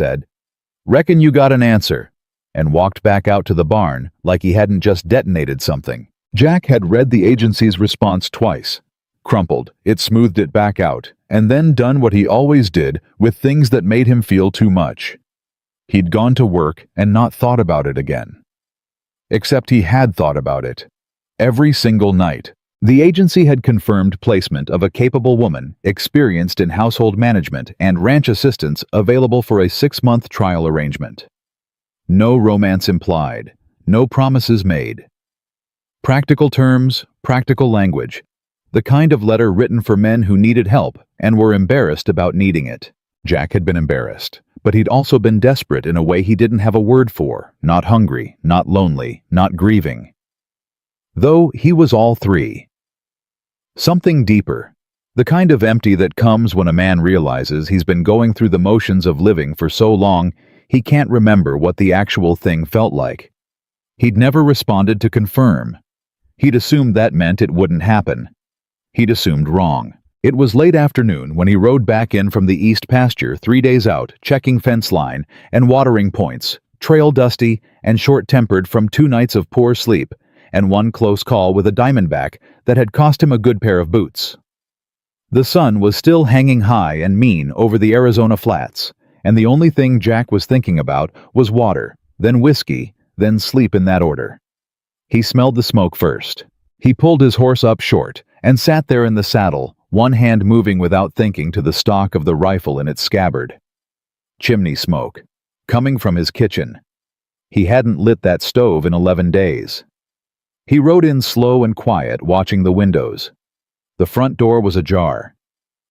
said. "Reckon you got an answer," and walked back out to the barn like he hadn't just detonated something. Jack had read the agency's response twice, crumpled it, smoothed it back out, and then done what he always did with things that made him feel too much. He'd gone to work and not thought about it again. Except he had thought about it. Every single night. The agency had confirmed placement of a capable woman, experienced in household management and ranch assistance, available for a 6-month trial arrangement. No romance implied, no promises made. Practical terms, practical language, the kind of letter written for men who needed help and were embarrassed about needing it. Jack had been embarrassed, but he'd also been desperate in a way he didn't have a word for, not hungry, not lonely, not grieving. Though he was all three. Something deeper, the kind of empty that comes when a man realizes he's been going through the motions of living for so long he can't remember what the actual thing felt like. He'd never responded to confirm. He'd assumed that meant it wouldn't happen. He'd assumed wrong. It was late afternoon when he rode back in from the east pasture 3 days out, checking fence line and watering points, trail dusty and short-tempered from 2 nights of poor sleep and 1 close call with a diamondback that had cost him a good pair of boots. The sun was still hanging high and mean over the Arizona flats, and the only thing Jack was thinking about was water, then whiskey, then sleep, in that order. He smelled the smoke first. He pulled his horse up short and sat there in the saddle, one hand moving without thinking to the stock of the rifle in its scabbard. Chimney smoke, coming from his kitchen. He hadn't lit that stove in 11 days. He rode in slow and quiet, watching the windows. The front door was ajar.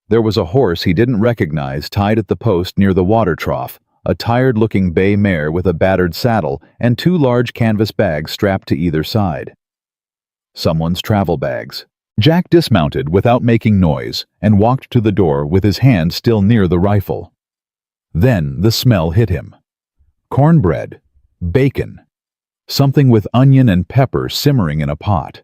There was a horse he didn't recognize tied at the post near the water trough, a tired-looking bay mare with a battered saddle and 2 large canvas bags strapped to either side. Someone's travel bags. Jack dismounted without making noise and walked to the door with his hand still near the rifle. Then the smell hit him. Cornbread, bacon, something with onion and pepper simmering in a pot.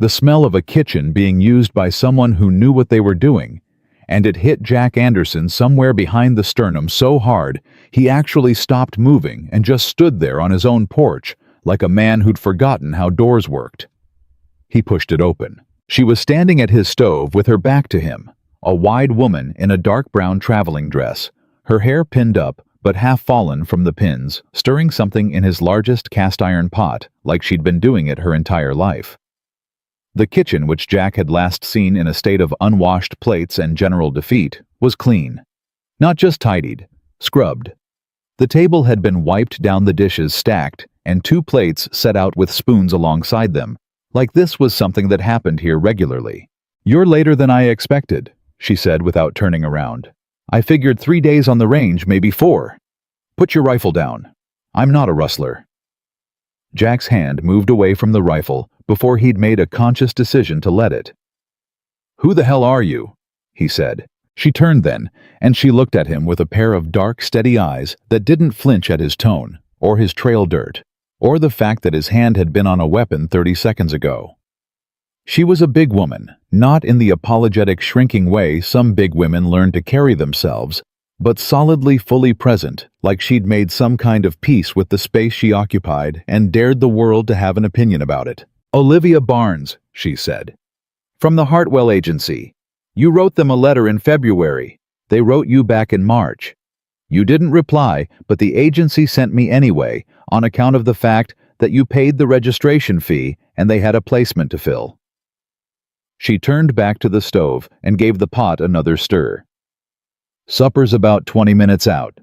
The smell of a kitchen being used by someone who knew what they were doing, and it hit Jack Anderson somewhere behind the sternum so hard he actually stopped moving and just stood there on his own porch like a man who'd forgotten how doors worked. He pushed it open. She was standing at his stove with her back to him, a wide woman in a dark brown traveling dress, her hair pinned up but half fallen from the pins, stirring something in his largest cast-iron pot like she'd been doing it her entire life. The kitchen, which Jack had last seen in a state of unwashed plates and general defeat, was clean. Not just tidied, scrubbed. The table had been wiped down, the dishes stacked, and 2 plates set out with spoons alongside them, like this was something that happened here regularly. "You're later than I expected," she said without turning around. "I figured 3 days on the range, maybe 4. Put your rifle down. I'm not a rustler." Jack's hand moved away from the rifle before he'd made a conscious decision to let it. "Who the hell are you?" he said. She turned then, and she looked at him with a pair of dark, steady eyes that didn't flinch at his tone, or his trail dirt, or the fact that his hand had been on a weapon 30 seconds ago. She was a big woman, not in the apologetic, shrinking way some big women learn to carry themselves, but solidly, fully present, like she'd made some kind of peace with the space she occupied and dared the world to have an opinion about it. "Olivia Barnes," she said. "From the Hartwell Agency. You wrote them a letter in February. They wrote you back in March. You didn't reply, but the agency sent me anyway, on account of the fact that you paid the registration fee and they had a placement to fill." She turned back to the stove and gave the pot another stir. "Supper's about 20 minutes out."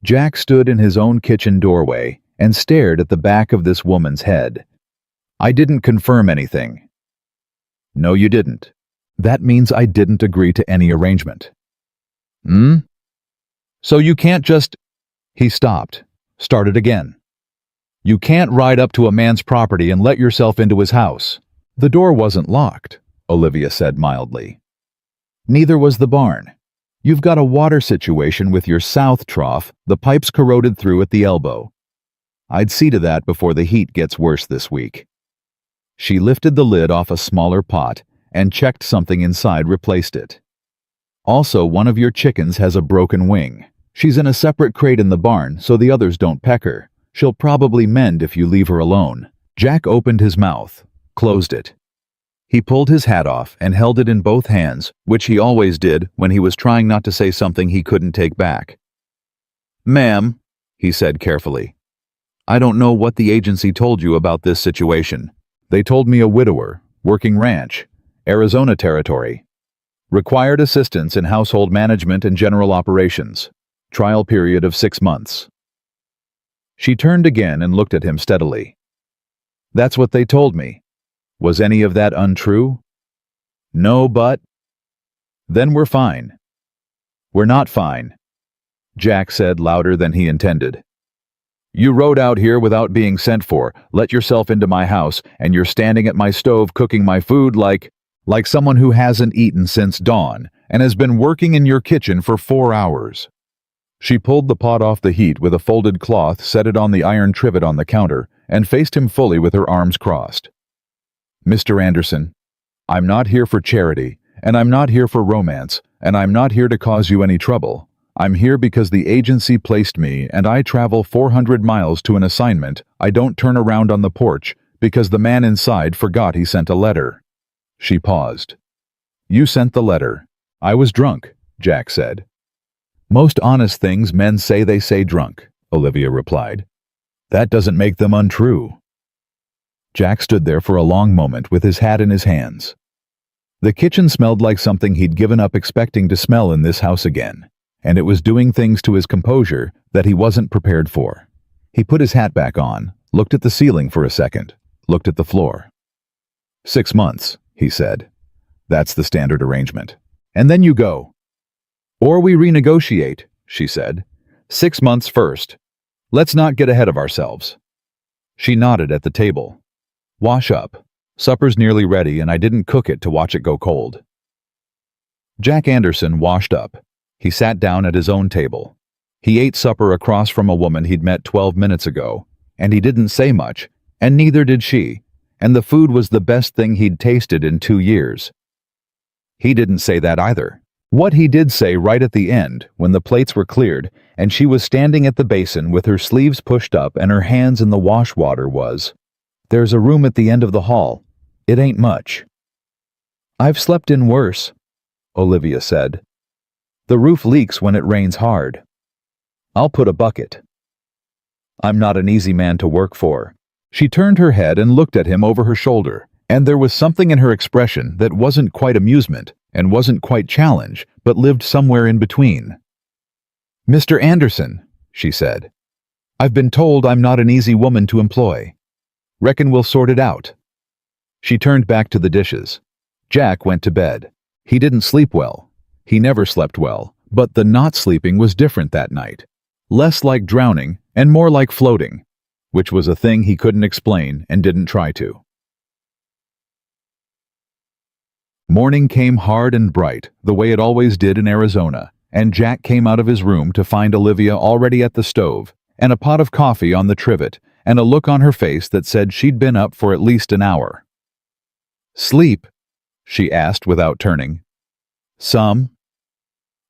Jack stood in his own kitchen doorway and stared at the back of this woman's head. "I didn't confirm anything." "No, you didn't. That means I didn't agree to any arrangement." "Hmm? So you can't just—" He stopped, started again. "You can't ride up to a man's property and let yourself into his house." "The door wasn't locked," Olivia said mildly. "Neither was the barn. You've got a water situation with your south trough, the pipes corroded through at the elbow. I'd see to that before the heat gets worse this week." She lifted the lid off a smaller pot and checked something inside, replaced it. "Also, one of your chickens has a broken wing," She's in a separate crate in the barn so the others don't peck her. She'll probably mend if you leave her alone." Jack opened his mouth, closed it. He pulled his hat off and held it in both hands, which he always did when he was trying not to say something he couldn't take back. "Ma'am," he said carefully, "I don't know what the agency told you about this situation. They told me a widower, working ranch, Arizona territory. Required assistance in household management and general operations. Trial period of 6 months." She turned again and looked at him steadily. "That's what they told me. Was any of that untrue?" "No, but—" "Then we're fine." "We're not fine," Jack said louder than he intended. "You rode out here without being sent for, let yourself into my house, and you're standing at my stove cooking my food like someone who hasn't eaten since dawn and has been working in your kitchen for 4 hours. She pulled the pot off the heat with a folded cloth, set it on the iron trivet on the counter, and faced him fully with her arms crossed. "Mr. Anderson, I'm not here for charity, and I'm not here for romance, and I'm not here to cause you any trouble. I'm here because the agency placed me and I travel 400 miles to an assignment. I don't turn around on the porch because the man inside forgot he sent a letter." She paused. "You sent the letter." "I was drunk," Jack said. "Most honest things men say they say drunk," Olivia replied. "That doesn't make them untrue." Jack stood there for a long moment with his hat in his hands. The kitchen smelled like something he'd given up expecting to smell in this house again, and it was doing things to his composure that he wasn't prepared for. He put his hat back on, looked at the ceiling for a second, looked at the floor. 6 months, he said. "That's the standard arrangement. And then you go." "Or we renegotiate," she said. 6 months first. Let's not get ahead of ourselves." She nodded at the table. "Wash up. Supper's nearly ready and I didn't cook it to watch it go cold." Jack Anderson washed up. He sat down at his own table. He ate supper across from a woman he'd met 12 minutes ago, and he didn't say much, and neither did she, and the food was the best thing he'd tasted in 2 years. He didn't say that either. What he did say right at the end, when the plates were cleared, and she was standing at the basin with her sleeves pushed up and her hands in the wash water was, "There's a room at the end of the hall. It ain't much." "I've slept in worse," Olivia said. "The roof leaks when it rains hard." "I'll put a bucket." "I'm not an easy man to work for." She turned her head and looked at him over her shoulder, and there was something in her expression that wasn't quite amusement and wasn't quite challenge, but lived somewhere in between. "Mr. Anderson," she said, "I've been told I'm not an easy woman to employ. Reckon we'll sort it out." She turned back to the dishes. Jack went to bed. He didn't sleep well. He never slept well, but the not sleeping was different that night. Less like drowning and more like floating, which was a thing he couldn't explain and didn't try to. Morning came hard and bright, the way it always did in Arizona, and Jack came out of his room to find Olivia already at the stove, and a pot of coffee on the trivet, and a look on her face that said she'd been up for at least an hour. "Sleep?" she asked without turning. "Some."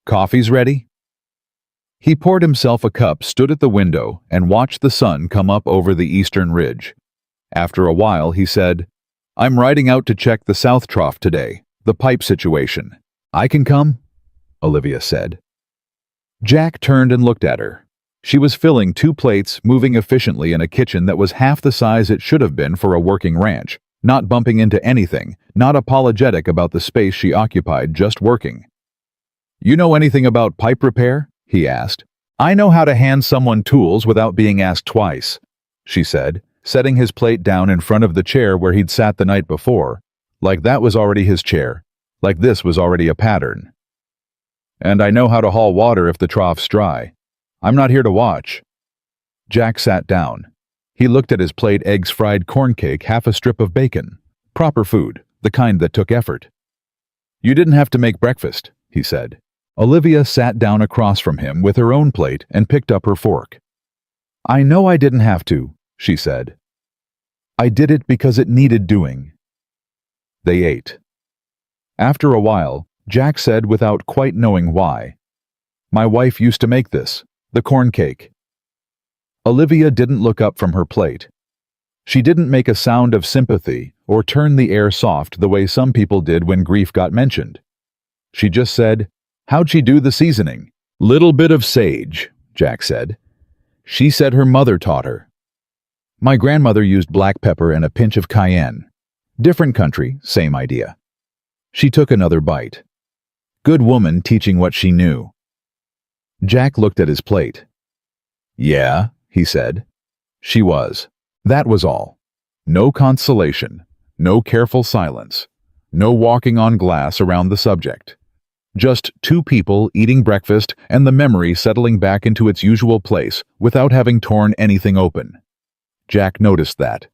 "Coffee's ready?" He poured himself a cup, stood at the window, and watched the sun come up over the eastern ridge. After a while, he said, "I'm riding out to check the South Trough today, the pipe situation. I can come?" Olivia said. Jack turned and looked at her. She was filling 2 plates, moving efficiently in a kitchen that was half the size it should have been for a working ranch, not bumping into anything, not apologetic about the space she occupied, just working. "You know anything about pipe repair?" he asked. "I know how to hand someone tools without being asked twice," she said, setting his plate down in front of the chair where he'd sat the night before, like that was already his chair, like this was already a pattern. "And I know how to haul water if the trough's dry. I'm not here to watch." Jack sat down. He looked at his plate: eggs, fried corn cake, half a strip of bacon. Proper food, the kind that took effort. "You didn't have to make breakfast," he said. Olivia sat down across from him with her own plate and picked up her fork. "I know I didn't have to," she said. "I did it because it needed doing." They ate. After a while, Jack said without quite knowing why, My wife used to make this, the corn cake." Olivia didn't look up from her plate. She didn't make a sound of sympathy or turn the air soft the way some people did when grief got mentioned. She just said, "How'd she do the seasoning?" "Little bit of sage," Jack said. "She said her mother taught her." "My grandmother used black pepper and a pinch of cayenne. Different country, same idea." She took another bite. Good woman teaching what she knew. Jack looked at his plate. "Yeah," he said. "She was. That was all. No consolation, no careful silence, no walking on glass around the subject. Just two people eating breakfast and the memory settling back into its usual place without having torn anything open." Jack noticed that.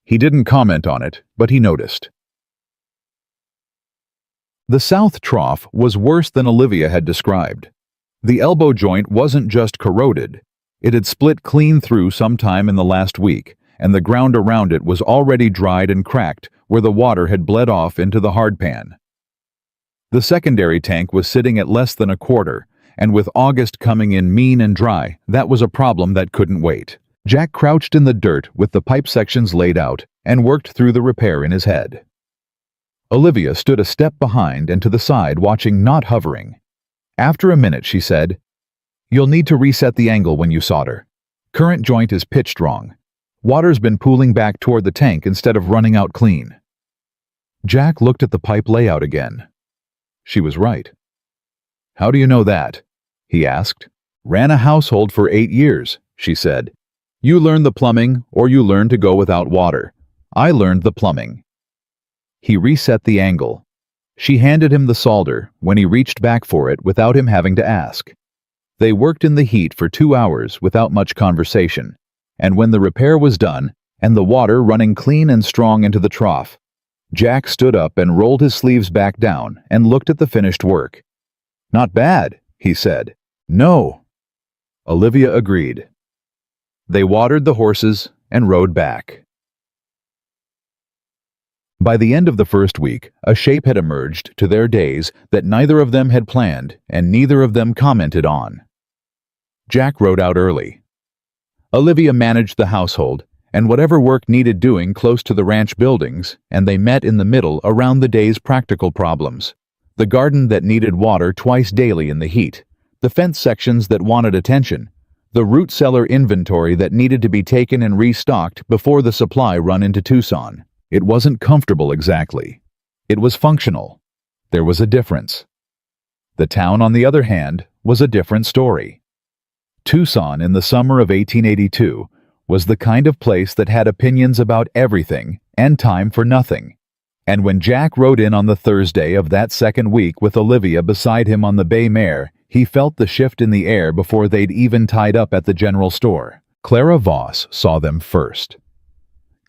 He didn't comment on it, but he noticed. The South Trough was worse than Olivia had described. The elbow joint wasn't just corroded. It had split clean through sometime in the last week, and the ground around it was already dried and cracked where the water had bled off into the hardpan. The secondary tank was sitting at less than a quarter, and with August coming in mean and dry, that was a problem that couldn't wait. Jack crouched in the dirt with the pipe sections laid out and worked through the repair in his head. Olivia stood a step behind and to the side, watching, not hovering. After a minute, she said, "You'll need to reset the angle when you solder. Current joint is pitched wrong. Water's been pooling back toward the tank instead of running out clean." Jack looked at the pipe layout again. She was right. "How do you know that?" he asked. "Ran a household for 8 years, she said. "You learn the plumbing or you learn to go without water. I learned the plumbing." He reset the angle. She handed him the solder when he reached back for it without him having to ask. They worked in the heat for 2 hours without much conversation, and when the repair was done and the water running clean and strong into the trough, Jack stood up and rolled his sleeves back down and looked at the finished work. "Not bad," he said. "No." Olivia agreed. They watered the horses and rode back. By the end of the first week, a shape had emerged to their days that neither of them had planned and neither of them commented on. Jack rode out early. Olivia managed the household and whatever work needed doing close to the ranch buildings, and they met in the middle around the day's practical problems. The garden that needed water twice daily in the heat, the fence sections that wanted attention, the root cellar inventory that needed to be taken and restocked before the supply run into Tucson. It wasn't comfortable exactly. It was functional. There was a difference. The town, on the other hand, was a different story. Tucson in the summer of 1882 was the kind of place that had opinions about everything and time for nothing. And when Jack rode in on the Thursday of that second week with Olivia beside him on the bay mare, he felt the shift in the air before they'd even tied up at the general store. Clara Voss saw them first.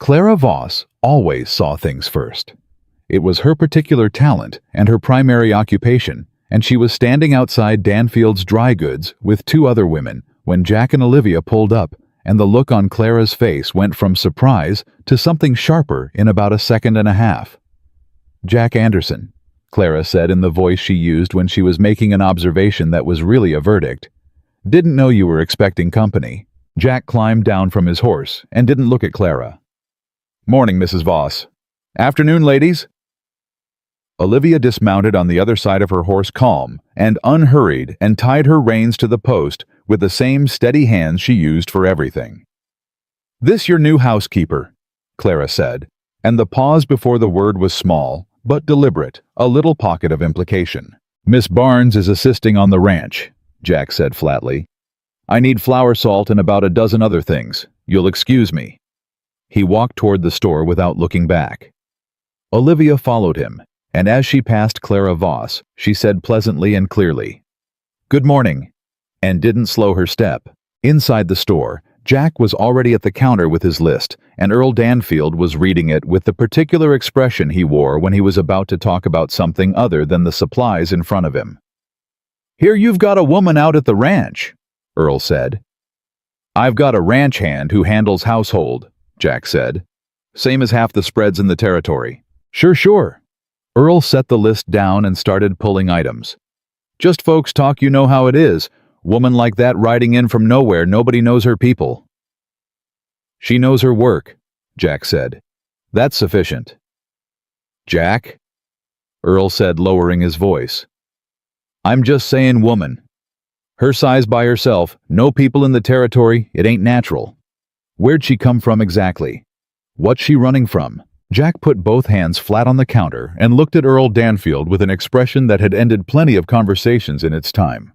Clara Voss always saw things first. It was her particular talent and her primary occupation, and she was standing outside Danfield's Dry Goods with 2 other women when Jack and Olivia pulled up, and the look on Clara's face went from surprise to something sharper in about a second and a half. "Jack Anderson," Clara said in the voice she used when she was making an observation that was really a verdict. "Didn't know you were expecting company." Jack climbed down from his horse and didn't look at Clara. "Morning, Mrs. Voss." "Afternoon, ladies." Olivia dismounted on the other side of her horse calm and unhurried and tied her reins to the post with the same steady hands she used for everything. "This your new housekeeper," Clara said, and the pause before the word was small, but deliberate, a little pocket of implication. "Miss Barnes is assisting on the ranch," Jack said flatly. "I need flour salt and about a dozen other things. You'll excuse me." He walked toward the store without looking back. Olivia followed him, and as she passed Clara Voss, she said pleasantly and clearly, "Good morning," and didn't slow her step. Inside the store, Jack was already at the counter with his list, and Earl Danfield was reading it with the particular expression he wore when he was about to talk about something other than the supplies in front of him. "Here you've got a woman out at the ranch," Earl said. "I've got a ranch hand who handles household," Jack said. "Same as half the spreads in the territory." "Sure. Earl set the list down and started pulling items. Just folks talk, you know how it is. Woman like that riding in from nowhere, nobody knows her people. She knows her work, Jack said. That's sufficient. Jack? Earl said, lowering his voice. I'm just saying woman. Her size by herself, no people in the territory, it ain't natural. Where'd she come from exactly? What's she running from? Jack put both hands flat on the counter and looked at Earl Danfield with an expression that had ended plenty of conversations in its time.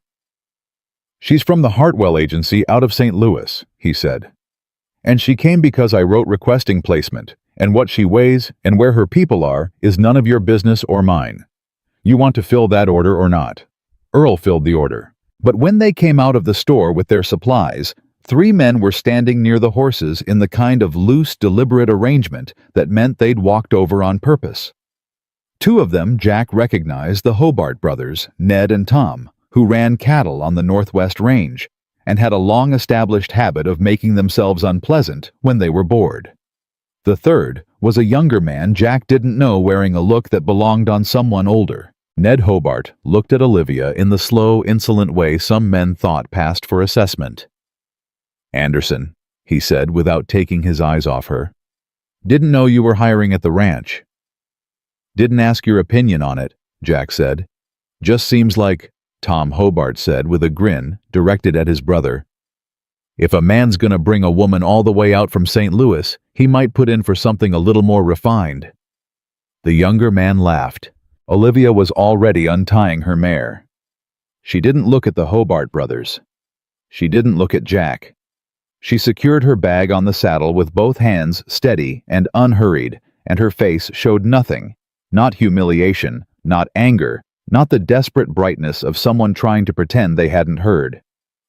She's from the Hartwell Agency out of St. Louis, he said. And she came because I wrote requesting placement, and what she weighs and where her people are is none of your business or mine. You want to fill that order or not? Earl filled the order. But when they came out of the store with their supplies, 3 men were standing near the horses in the kind of loose, deliberate arrangement that meant they'd walked over on purpose. 2 of them Jack recognized, the Hobart brothers, Ned and Tom, who ran cattle on the Northwest Range and had a long-established habit of making themselves unpleasant when they were bored. The third was a younger man Jack didn't know, wearing a look that belonged on someone older. Ned Hobart looked at Olivia in the slow, insolent way some men thought passed for assessment. Anderson, he said without taking his eyes off her. Didn't know you were hiring at the ranch. Didn't ask your opinion on it, Jack said. Just seems like, Tom Hobart said with a grin directed at his brother. If a man's gonna bring a woman all the way out from St. Louis, he might put in for something a little more refined. The younger man laughed. Olivia was already untying her mare. She didn't look at the Hobart brothers. She didn't look at Jack. She secured her bag on the saddle with both hands steady and unhurried, and her face showed nothing, not humiliation, not anger, not the desperate brightness of someone trying to pretend they hadn't heard.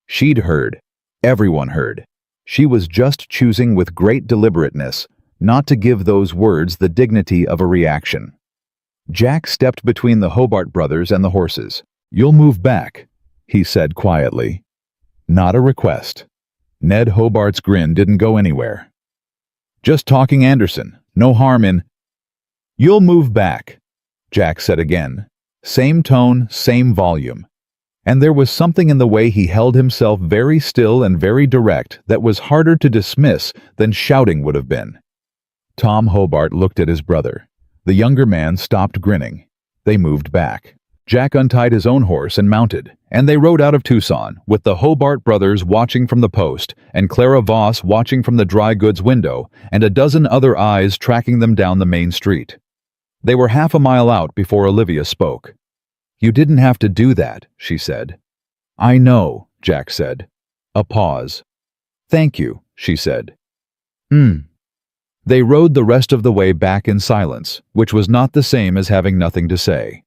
She'd heard. Everyone heard. She was just choosing with great deliberateness not to give those words the dignity of a reaction. Jack stepped between the Hobart brothers and the horses. You'll move back, he said quietly. Not a request. Ned Hobart's grin didn't go anywhere. Just talking, Anderson. No harm in... You'll move back, Jack said again. Same tone, same volume. And there was something in the way he held himself very still and very direct that was harder to dismiss than shouting would have been. Tom Hobart looked at his brother. The younger man stopped grinning. They moved back. Jack untied his own horse and mounted, and they rode out of Tucson, with the Hobart brothers watching from the post, and Clara Voss watching from the dry goods window, and a dozen other eyes tracking them down the main street. They were half a mile out before Olivia spoke. You didn't have to do that, she said. I know, Jack said. A pause. Thank you, she said. They rode the rest of the way back in silence, which was not the same as having nothing to say.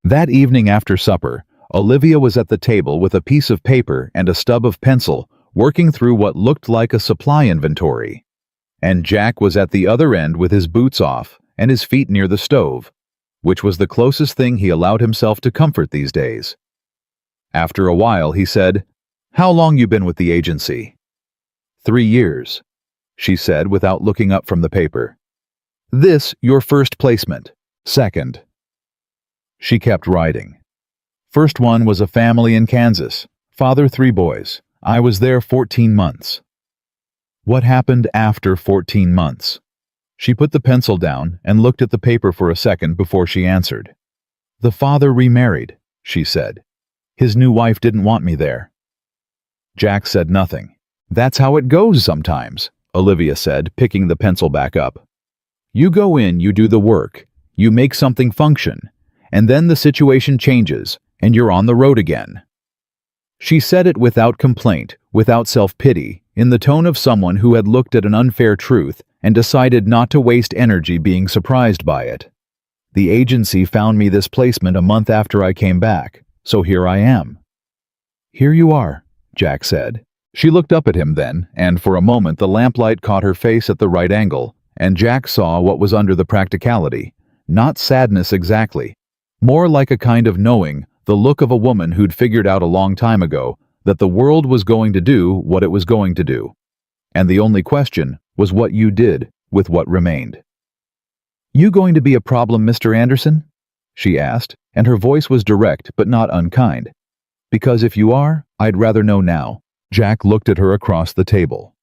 That evening after supper, Olivia was at the table with a piece of paper and a stub of pencil, working through what looked like a supply inventory. And Jack was at the other end with his boots off and his feet near the stove, which was the closest thing he allowed himself to comfort these days. After a while, he said, How long you been with the agency? 3 years, she said without looking up from the paper. This your first placement. Second. She kept writing. First one was a family in Kansas. Father, 3 boys. I was there 14 months. What happened after 14 months? She put the pencil down and looked at the paper for a second before she answered. The father remarried, she said. His new wife didn't want me there. Jack said nothing. That's how it goes sometimes, Olivia said, picking the pencil back up. You go in, you do the work, you make something function, and then the situation changes, and you're on the road again. She said it without complaint, without self-pity, in the tone of someone who had looked at an unfair truth and decided not to waste energy being surprised by it. The agency found me this placement a month after I came back, so here I am. Here you are, Jack said. She looked up at him then, and for a moment the lamplight caught her face at the right angle, and Jack saw what was under the practicality. Not sadness exactly, more like a kind of knowing, the look of a woman who'd figured out a long time ago that the world was going to do what it was going to do. And the only question was what you did with what remained. You going to be a problem, Mr. Anderson? she asked, and her voice was direct but not unkind. Because if you are, I'd rather know now. Jack looked at her across the table.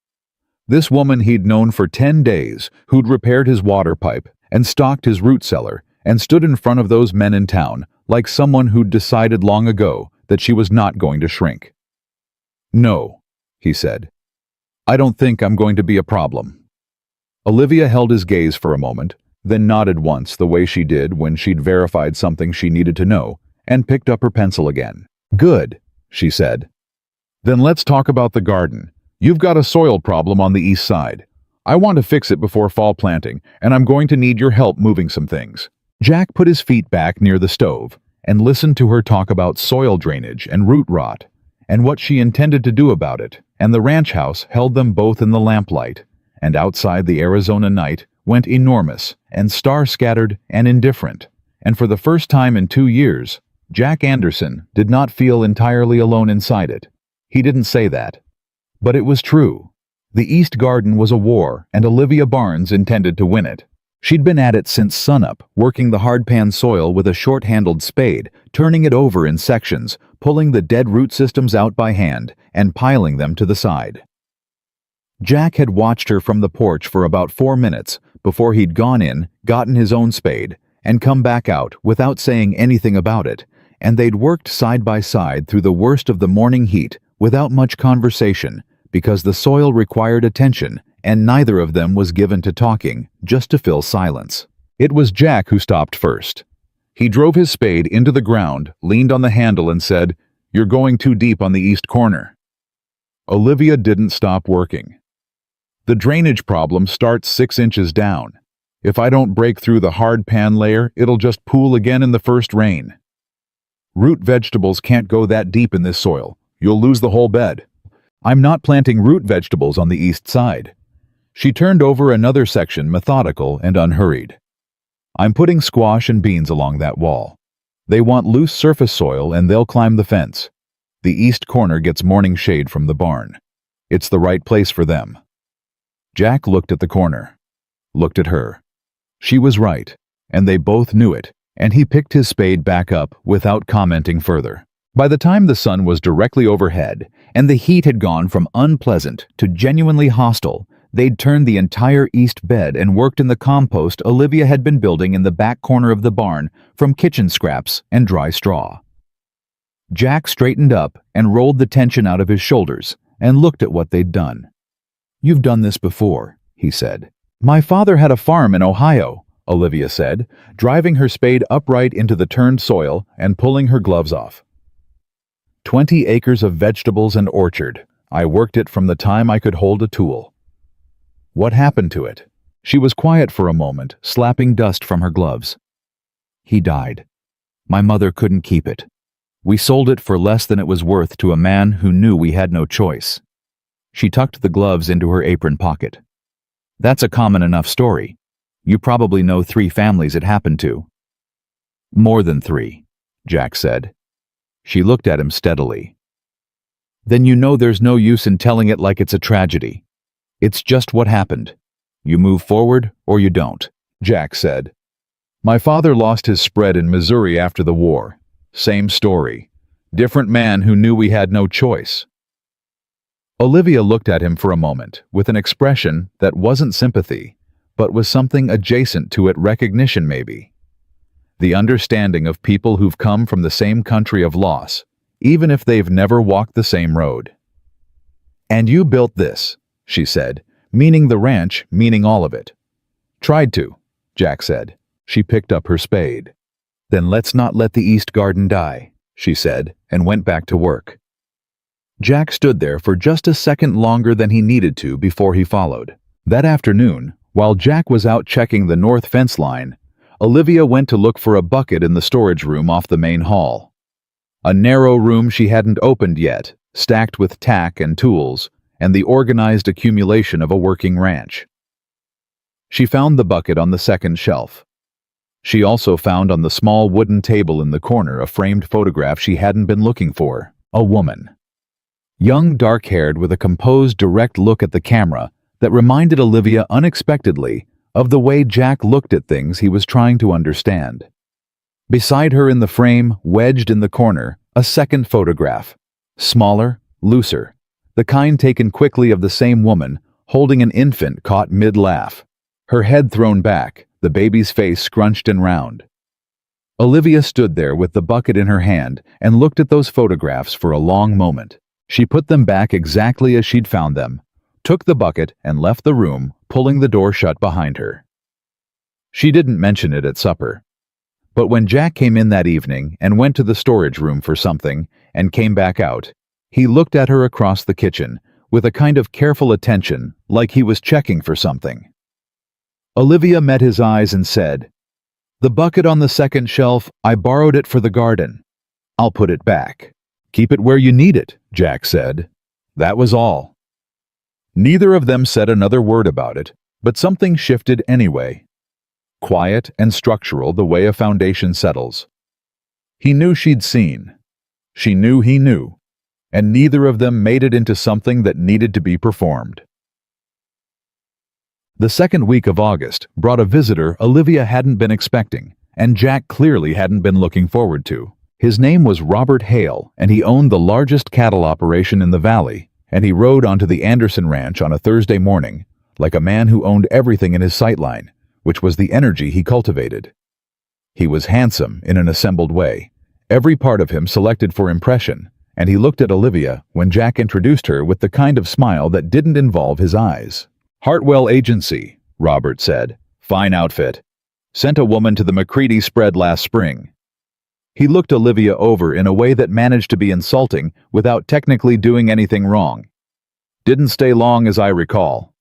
This woman he'd known for 10 days, who'd repaired his water pipe and stocked his root cellar, and stood in front of those men in town like someone who'd decided long ago that she was not going to shrink. No, he said. I don't think I'm going to be a problem. Olivia held his gaze for a moment, then nodded once the way she did when she'd verified something she needed to know, and picked up her pencil again. Good, she said. Then let's talk about the garden. You've got a soil problem on the east side. I want to fix it before fall planting, and I'm going to need your help moving some things. Jack put his feet back near the stove and listened to her talk about soil drainage and root rot, and what she intended to do about it, and the ranch house held them both in the lamplight, and outside the Arizona night went enormous and star-scattered and indifferent, and for the first time in 2 years, Jack Anderson did not feel entirely alone inside it. He didn't say that. But it was true. The East Garden was a war, and Olivia Barnes intended to win it. She'd been at it since sunup, working the hardpan soil with a short-handled spade, turning it over in sections, pulling the dead root systems out by hand, and piling them to the side. Jack had watched her from the porch for about 4 minutes before he'd gone in, gotten his own spade, and come back out without saying anything about it, and they'd worked side by side through the worst of the morning heat without much conversation, because the soil required attention, and neither of them was given to talking, just to fill silence. It was Jack who stopped first. He drove his spade into the ground, leaned on the handle, and said, "You're going too deep on the east corner." Olivia didn't stop working. The drainage problem starts 6 inches down. If I don't break through the hard pan layer, it'll just pool again in the first rain. Root vegetables can't go that deep in this soil. You'll lose the whole bed. I'm not planting root vegetables on the east side. She turned over another section, methodical and unhurried. I'm putting squash and beans along that wall. They want loose surface soil and they'll climb the fence. The east corner gets morning shade from the barn. It's the right place for them. Jack looked at the corner, looked at her. She was right, and they both knew it, and he picked his spade back up without commenting further. By the time the sun was directly overhead, and the heat had gone from unpleasant to genuinely hostile, they'd turned the entire east bed and worked in the compost Olivia had been building in the back corner of the barn from kitchen scraps and dry straw. Jack straightened up and rolled the tension out of his shoulders and looked at what they'd done. "You've done this before," he said. "My father had a farm in Ohio," Olivia said, driving her spade upright into the turned soil and pulling her gloves off. 20 acres of vegetables and orchard. I worked it from the time I could hold a tool. What happened to it? She was quiet for a moment, slapping dust from her gloves. He died. My mother couldn't keep it. We sold it for less than it was worth to a man who knew we had no choice. She tucked the gloves into her apron pocket. That's a common enough story. You probably know 3 families it happened to. More than 3, Jack said. She looked at him steadily. Then you know there's no use in telling it like it's a tragedy. It's just what happened. You move forward or you don't, Jack said. My father lost his spread in Missouri after the war. Same story. Different man who knew we had no choice. Olivia looked at him for a moment with an expression that wasn't sympathy, but was something adjacent to it, recognition maybe. The understanding of people who've come from the same country of loss, even if they've never walked the same road. And you built this, she said, meaning the ranch, meaning all of it. Tried to, Jack said. She picked up her spade. Then let's not let the East Garden die, she said, and went back to work. Jack stood there for just a second longer than he needed to before he followed. That afternoon, while Jack was out checking the north fence line, Olivia went to look for a bucket in the storage room off the main hall. A narrow room she hadn't opened yet, stacked with tack and tools, and the organized accumulation of a working ranch. She found the bucket on the second shelf. She also found on the small wooden table in the corner a framed photograph she hadn't been looking for, a woman. Young, dark-haired, with a composed, direct look at the camera that reminded Olivia unexpectedly of the way Jack looked at things he was trying to understand. Beside her in the frame, wedged in the corner, a second photograph. Smaller, looser, the kind taken quickly of the same woman, holding an infant caught mid-laugh. Her head thrown back, the baby's face scrunched and round. Olivia stood there with the bucket in her hand and looked at those photographs for a long moment. She put them back exactly as she'd found them, took the bucket and left the room, pulling the door shut behind her. She didn't mention it at supper. But when Jack came in that evening and went to the storage room for something and came back out, he looked at her across the kitchen with a kind of careful attention, like he was checking for something. Olivia met his eyes and said, "The bucket on the second shelf, I borrowed it for the garden. I'll put it back." "Keep it where you need it," Jack said. That was all. Neither of them said another word about it, but something shifted anyway. Quiet and structural the way a foundation settles. He knew she'd seen. She knew he knew. And neither of them made it into something that needed to be performed. The second week of August brought a visitor Olivia hadn't been expecting, and Jack clearly hadn't been looking forward to. His name was Robert Hale, and he owned the largest cattle operation in the valley, and he rode onto the Anderson Ranch on a Thursday morning, like a man who owned everything in his sightline, which was the energy he cultivated. He was handsome in an assembled way, every part of him selected for impression, and he looked at Olivia when Jack introduced her with the kind of smile that didn't involve his eyes. "Hartwell Agency," Robert said. "Fine outfit. Sent a woman to the McCready spread last spring." He looked Olivia over in a way that managed to be insulting without technically doing anything wrong. "Didn't stay long as I recall."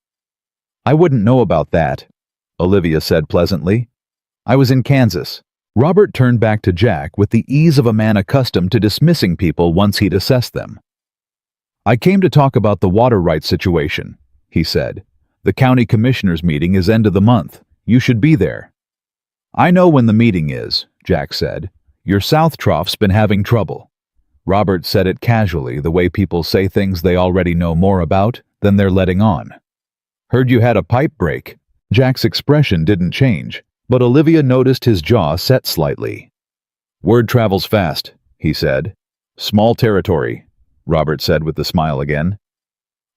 "I wouldn't know about that," Olivia said pleasantly. "I was in Kansas." Robert turned back to Jack with the ease of a man accustomed to dismissing people once he'd assessed them. "I came to talk about the water rights situation," he said. "The county commissioners' meeting is end of the month. You should be there." "I know when the meeting is," Jack said. "Your South Trough's been having trouble." Robert said it casually, the way people say things they already know more about than they're letting on. "Heard you had a pipe break." Jack's expression didn't change, but Olivia noticed his jaw set slightly. "Word travels fast," he said. "Small territory," Robert said with the smile again.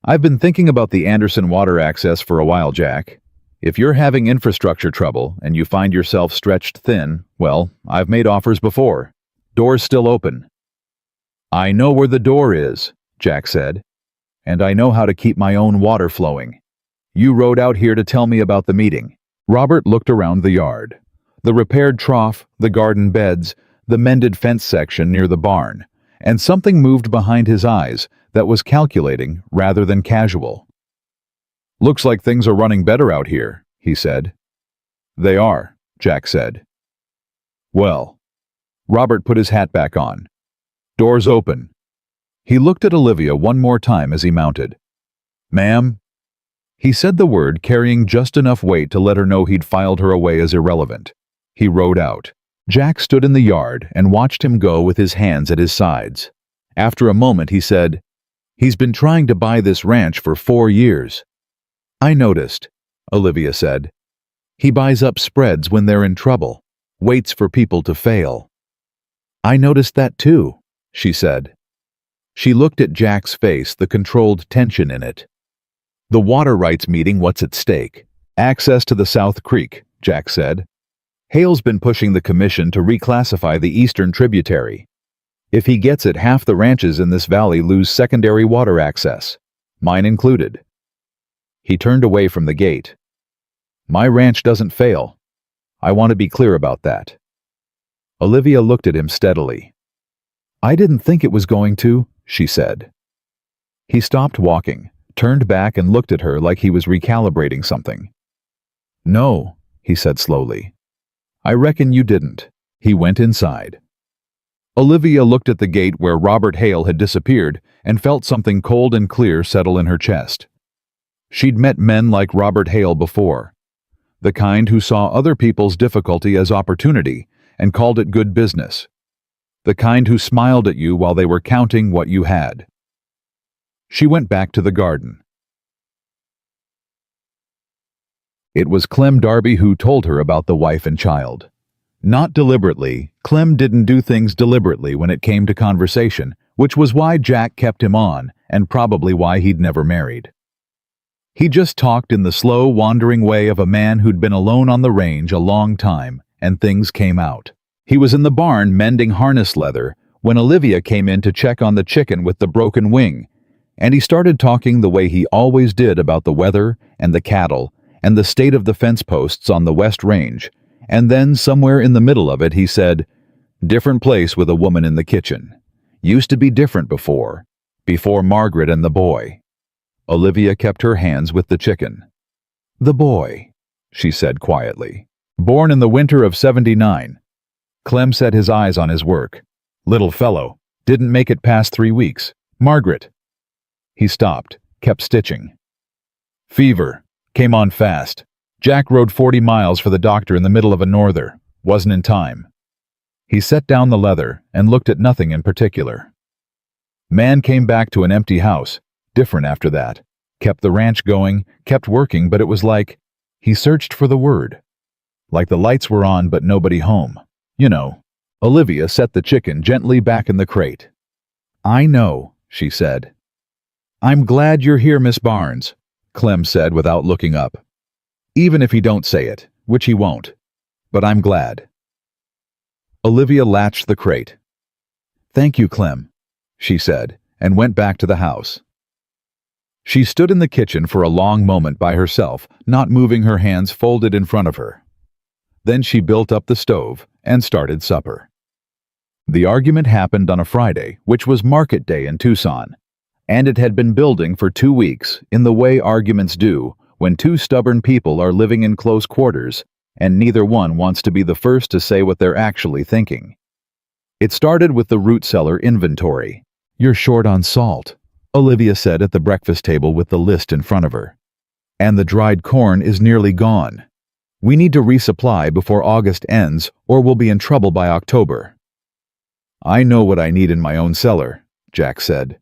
"I've been thinking about the Anderson water access for a while, Jack. If you're having infrastructure trouble and you find yourself stretched thin, well, I've made offers before. Door's still open." "I know where the door is," Jack said. "And I know how to keep my own water flowing. You rode out here to tell me about the meeting." Robert looked around the yard. The repaired trough, the garden beds, the mended fence section near the barn, and something moved behind his eyes that was calculating rather than casual. "Looks like things are running better out here," he said. "They are," Jack said. "Well." Robert put his hat back on. "Door's open." He looked at Olivia one more time as he mounted. "Ma'am?" He said the word carrying just enough weight to let her know he'd filed her away as irrelevant. He rode out. Jack stood in the yard and watched him go with his hands at his sides. After a moment he said, "He's been trying to buy this ranch for 4 years." "I noticed," Olivia said. "He buys up spreads when they're in trouble, waits for people to fail." "I noticed that too," she said. She looked at Jack's face, the controlled tension in it. "The water rights meeting, what's at stake? Access to the South Creek," Jack said. "Hale's been pushing the commission to reclassify the eastern tributary. If he gets it, half the ranches in this valley lose secondary water access, mine included." He turned away from the gate. "My ranch doesn't fail. I want to be clear about that." Olivia looked at him steadily. "I didn't think it was going to," she said. He stopped walking, turned back and looked at her like he was recalibrating something. "No," he said slowly. "I reckon you didn't." He went inside. Olivia looked at the gate where Robert Hale had disappeared and felt something cold and clear settle in her chest. She'd met men like Robert Hale before, the kind who saw other people's difficulty as opportunity and called it good business, the kind who smiled at you while they were counting what you had. She went back to the garden. It was Clem Darby who told her about the wife and child. Not deliberately. Clem didn't do things deliberately when it came to conversation, which was why Jack kept him on, and probably why he'd never married. He just talked in the slow, wandering way of a man who'd been alone on the range a long time, and things came out. He was in the barn mending harness leather when Olivia came in to check on the chicken with the broken wing, and he started talking the way he always did about the weather and the cattle and the state of the fence posts on the West Range, and then somewhere in the middle of it he said, "Different place with a woman in the kitchen. Used to be different before Margaret and the boy." Olivia kept her hands with the chicken. "The boy," she said quietly. "Born in the winter of '79. Clem set his eyes on his work. "Little fellow. Didn't make it past 3 weeks. Margaret." He stopped, kept stitching. "Fever. Came on fast. Jack rode 40 miles for the doctor in the middle of a norther. Wasn't in time." He set down the leather and looked at nothing in particular. "Man came back to an empty house. Different after that. Kept the ranch going, kept working, but it was like," he searched for the word, "like the lights were on but nobody home. You know." Olivia set the chicken gently back in the crate. "I know," she said. "I'm glad you're here, Miss Barnes," Clem said without looking up. "Even if he don't say it, which he won't. But I'm glad." Olivia latched the crate. "Thank you, Clem," she said, and went back to the house. She stood in the kitchen for a long moment by herself, not moving, her hands folded in front of her. Then she built up the stove and started supper. The argument happened on a Friday, which was market day in Tucson, and it had been building for 2 weeks in the way arguments do when two stubborn people are living in close quarters and neither one wants to be the first to say what they're actually thinking. It started with the root cellar inventory. "You're short on salt," Olivia said at the breakfast table with the list in front of her. "And the dried corn is nearly gone. We need to resupply before August ends or we'll be in trouble by October." "I know what I need in my own cellar," Jack said.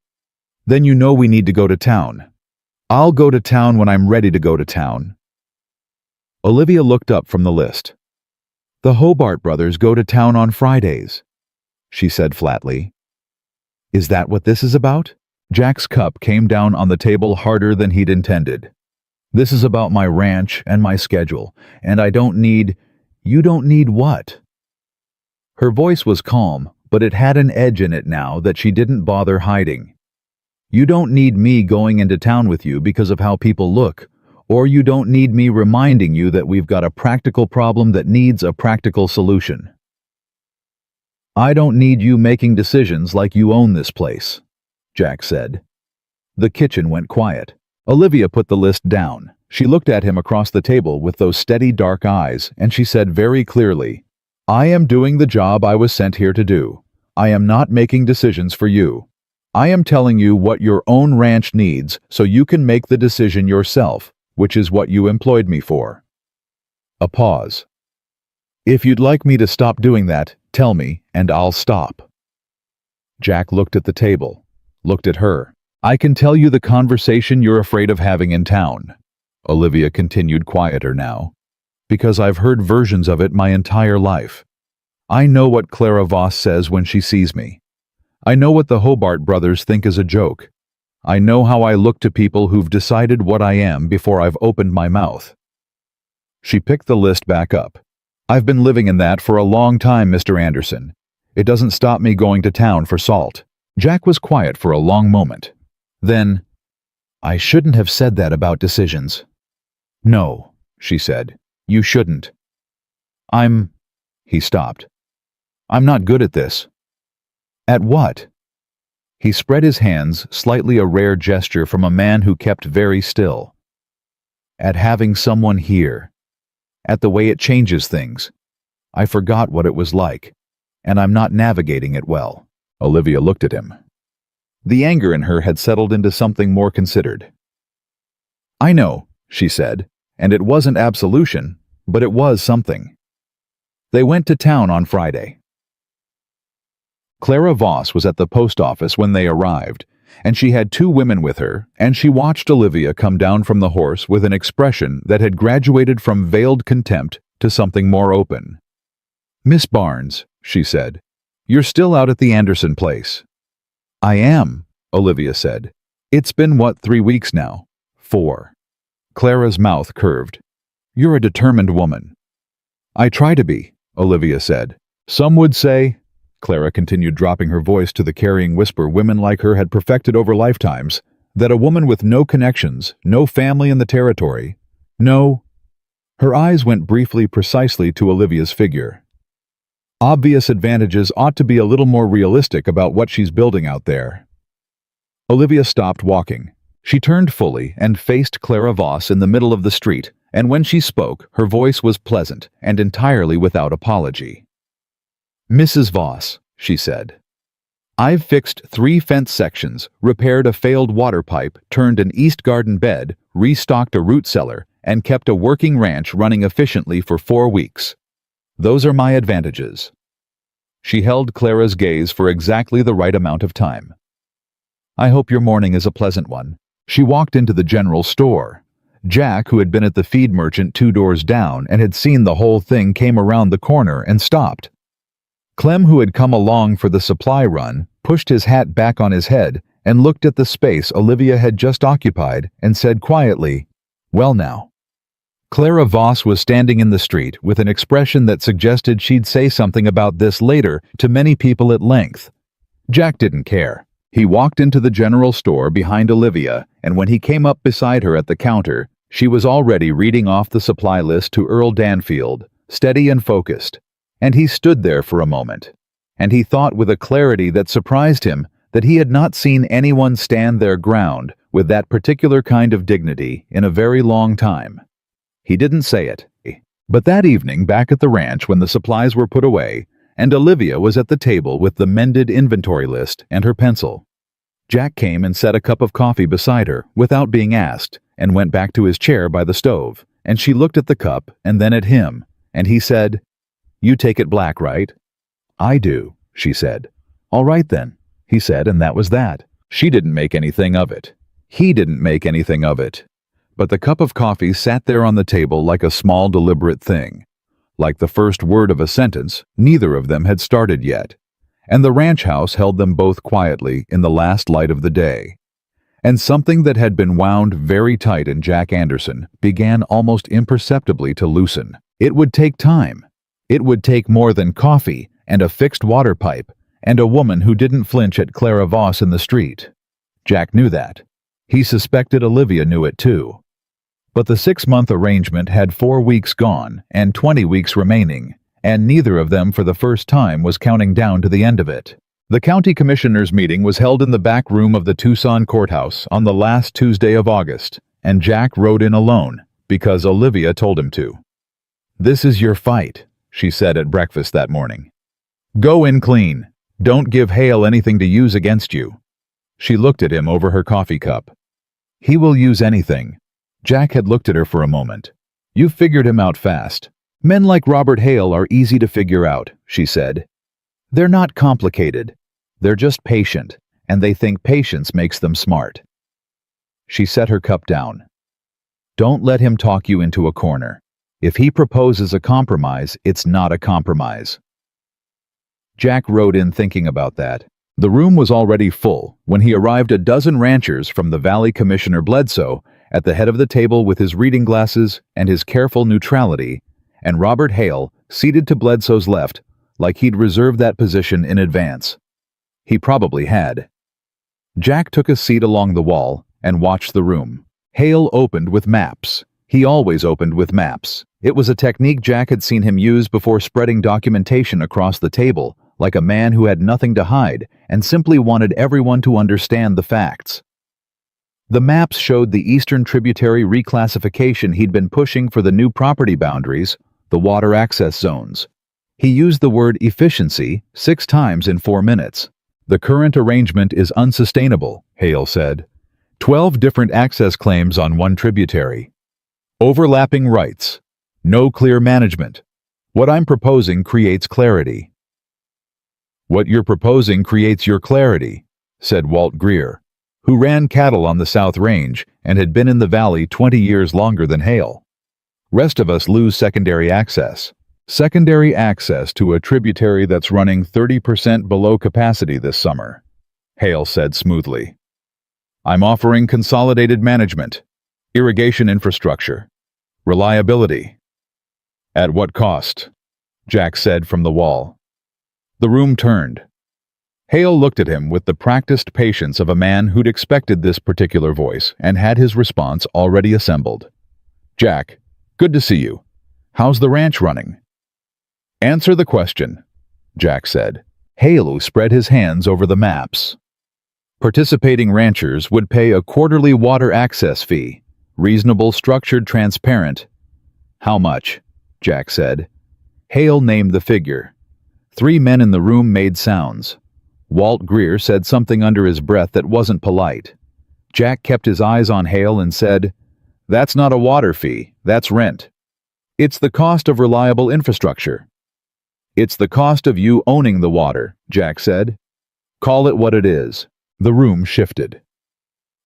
"Then you know we need to go to town." "I'll go to town when I'm ready to go to town." Olivia looked up from the list. "The Hobart brothers go to town on Fridays," she said flatly. "Is that what this is about?" Jack's cup came down on the table harder than he'd intended. "This is about my ranch and my schedule, and I don't need—" "You don't need what?" Her voice was calm, but it had an edge in it now that she didn't bother hiding. "You don't need me going into town with you because of how people look, or you don't need me reminding you that we've got a practical problem that needs a practical solution. I don't need you making decisions like you own this place," Jack said. The kitchen went quiet. Olivia put the list down. She looked at him across the table with those steady dark eyes, and she said very clearly, "I am doing the job I was sent here to do. I am not making decisions for you. I am telling you what your own ranch needs so you can make the decision yourself, which is what you employed me for." A pause. "If you'd like me to stop doing that, tell me, and I'll stop." Jack looked at the table, looked at her. "I can tell you the conversation you're afraid of having in town," Olivia continued quieter now, "because I've heard versions of it my entire life. I know what Clara Voss says when she sees me. I know what the Hobart brothers think is a joke. I know how I look to people who've decided what I am before I've opened my mouth." She picked the list back up. "I've been living in that for a long time, Mr. Anderson. It doesn't stop me going to town for salt." Jack was quiet for a long moment. Then, "I shouldn't have said that about decisions." "No," she said, "you shouldn't." He stopped. "I'm not good at this." "At what?" He spread his hands, slightly a rare gesture from a man who kept very still. "At having someone here. At the way it changes things. I forgot what it was like, and I'm not navigating it well." Olivia looked at him. The anger in her had settled into something more considered. "I know," she said, "and it wasn't absolution, but it was something." They went to town on Friday. Clara Voss was at the post office when they arrived, and she had 2 women with her, and she watched Olivia come down from the horse with an expression that had graduated from veiled contempt to something more open. "Miss Barnes," she said, "you're still out at the Anderson place." "I am," Olivia said. "It's been, 3 weeks now?" "4." Clara's mouth curved. "You're a determined woman." "I try to be," Olivia said. "Some would say," Clara continued, dropping her voice to the carrying whisper women like her had perfected over lifetimes, "that a woman with no connections, no family in the territory, no—" Her eyes went briefly precisely to Olivia's figure. "Obvious advantages ought to be a little more realistic about what she's building out there." Olivia stopped walking. She turned fully and faced Clara Voss in the middle of the street, and when she spoke, her voice was pleasant and entirely without apology. "Mrs. Voss," she said, "I've fixed 3 fence sections, repaired a failed water pipe, turned an East Garden bed, restocked a root cellar, and kept a working ranch running efficiently for 4 weeks. Those are my advantages." She held Clara's gaze for exactly the right amount of time. "I hope your morning is a pleasant one." She walked into the general store. Jack, who had been at the feed merchant 2 doors down and had seen the whole thing, came around the corner and stopped. Clem, who had come along for the supply run, pushed his hat back on his head and looked at the space Olivia had just occupied and said quietly, "Well now." Clara Voss was standing in the street with an expression that suggested she'd say something about this later to many people at length. Jack didn't care. He walked into the general store behind Olivia, and when he came up beside her at the counter, she was already reading off the supply list to Earl Danfield, steady and focused. And he stood there for a moment, and he thought with a clarity that surprised him that he had not seen anyone stand their ground with that particular kind of dignity in a very long time. He didn't say it, but that evening back at the ranch when the supplies were put away, and Olivia was at the table with the mended inventory list and her pencil, Jack came and set a cup of coffee beside her without being asked and went back to his chair by the stove, and she looked at the cup and then at him, and he said, "You take it black, right?" "I do," she said. "All right then," he said, and that was that. She didn't make anything of it. He didn't make anything of it. But the cup of coffee sat there on the table like a small deliberate thing. Like the first word of a sentence, neither of them had started yet. And the ranch house held them both quietly in the last light of the day. And something that had been wound very tight in Jack Anderson began almost imperceptibly to loosen. It would take time. It would take more than coffee and a fixed water pipe and a woman who didn't flinch at Clara Voss in the street. Jack knew that. He suspected Olivia knew it too. But the 6-month arrangement had 4 weeks gone and 20 weeks remaining, and neither of them for the first time was counting down to the end of it. The county commissioners' meeting was held in the back room of the Tucson courthouse on the last Tuesday of August, and Jack rode in alone because Olivia told him to. "This is your fight," she said at breakfast that morning. "Go in clean. Don't give Hale anything to use against you." She looked at him over her coffee cup. "He will use anything." Jack had looked at her for a moment. "You've figured him out fast. Men like Robert Hale are easy to figure out," she said. "They're not complicated. They're just patient, and they think patience makes them smart." She set her cup down. "Don't let him talk you into a corner. If he proposes a compromise, it's not a compromise." Jack rode in thinking about that. The room was already full when he arrived. A dozen ranchers from the Valley Commissioner Bledsoe at the head of the table with his reading glasses and his careful neutrality, and Robert Hale seated to Bledsoe's left like he'd reserved that position in advance. He probably had. Jack took a seat along the wall and watched the room. Hale opened with maps. He always opened with maps. It was a technique Jack had seen him use before, spreading documentation across the table like a man who had nothing to hide and simply wanted everyone to understand the facts. The maps showed the eastern tributary reclassification he'd been pushing for the new property boundaries, the water access zones. He used the word efficiency 6 times in 4 minutes. "The current arrangement is unsustainable," Hale said. 12 different access claims on one tributary. Overlapping rights. No clear management. What I'm proposing creates clarity. "What you're proposing creates your clarity," said Walt Greer, who ran cattle on the South Range and had been in the valley 20 years longer than Hale. "Rest of us lose secondary access. Secondary access to a tributary that's running 30% below capacity this summer, Hale said smoothly. I'm offering consolidated management, irrigation infrastructure, reliability. At what cost? Jack said from the wall. The room turned. Hale looked at him with the practiced patience of a man who'd expected this particular voice and had his response already assembled. Jack, good to see you. How's the ranch running? Answer the question, Jack said. Hale spread his hands over the maps. Participating ranchers would pay a quarterly water access fee, reasonable, structured, transparent. How much? Jack said. Hale named the figure. 3 men in the room made sounds. Walt Greer said something under his breath that wasn't polite. Jack kept his eyes on Hale and said, That's not a water fee, that's rent. It's the cost of reliable infrastructure. It's the cost of you owning the water, Jack said. Call it what it is. The room shifted.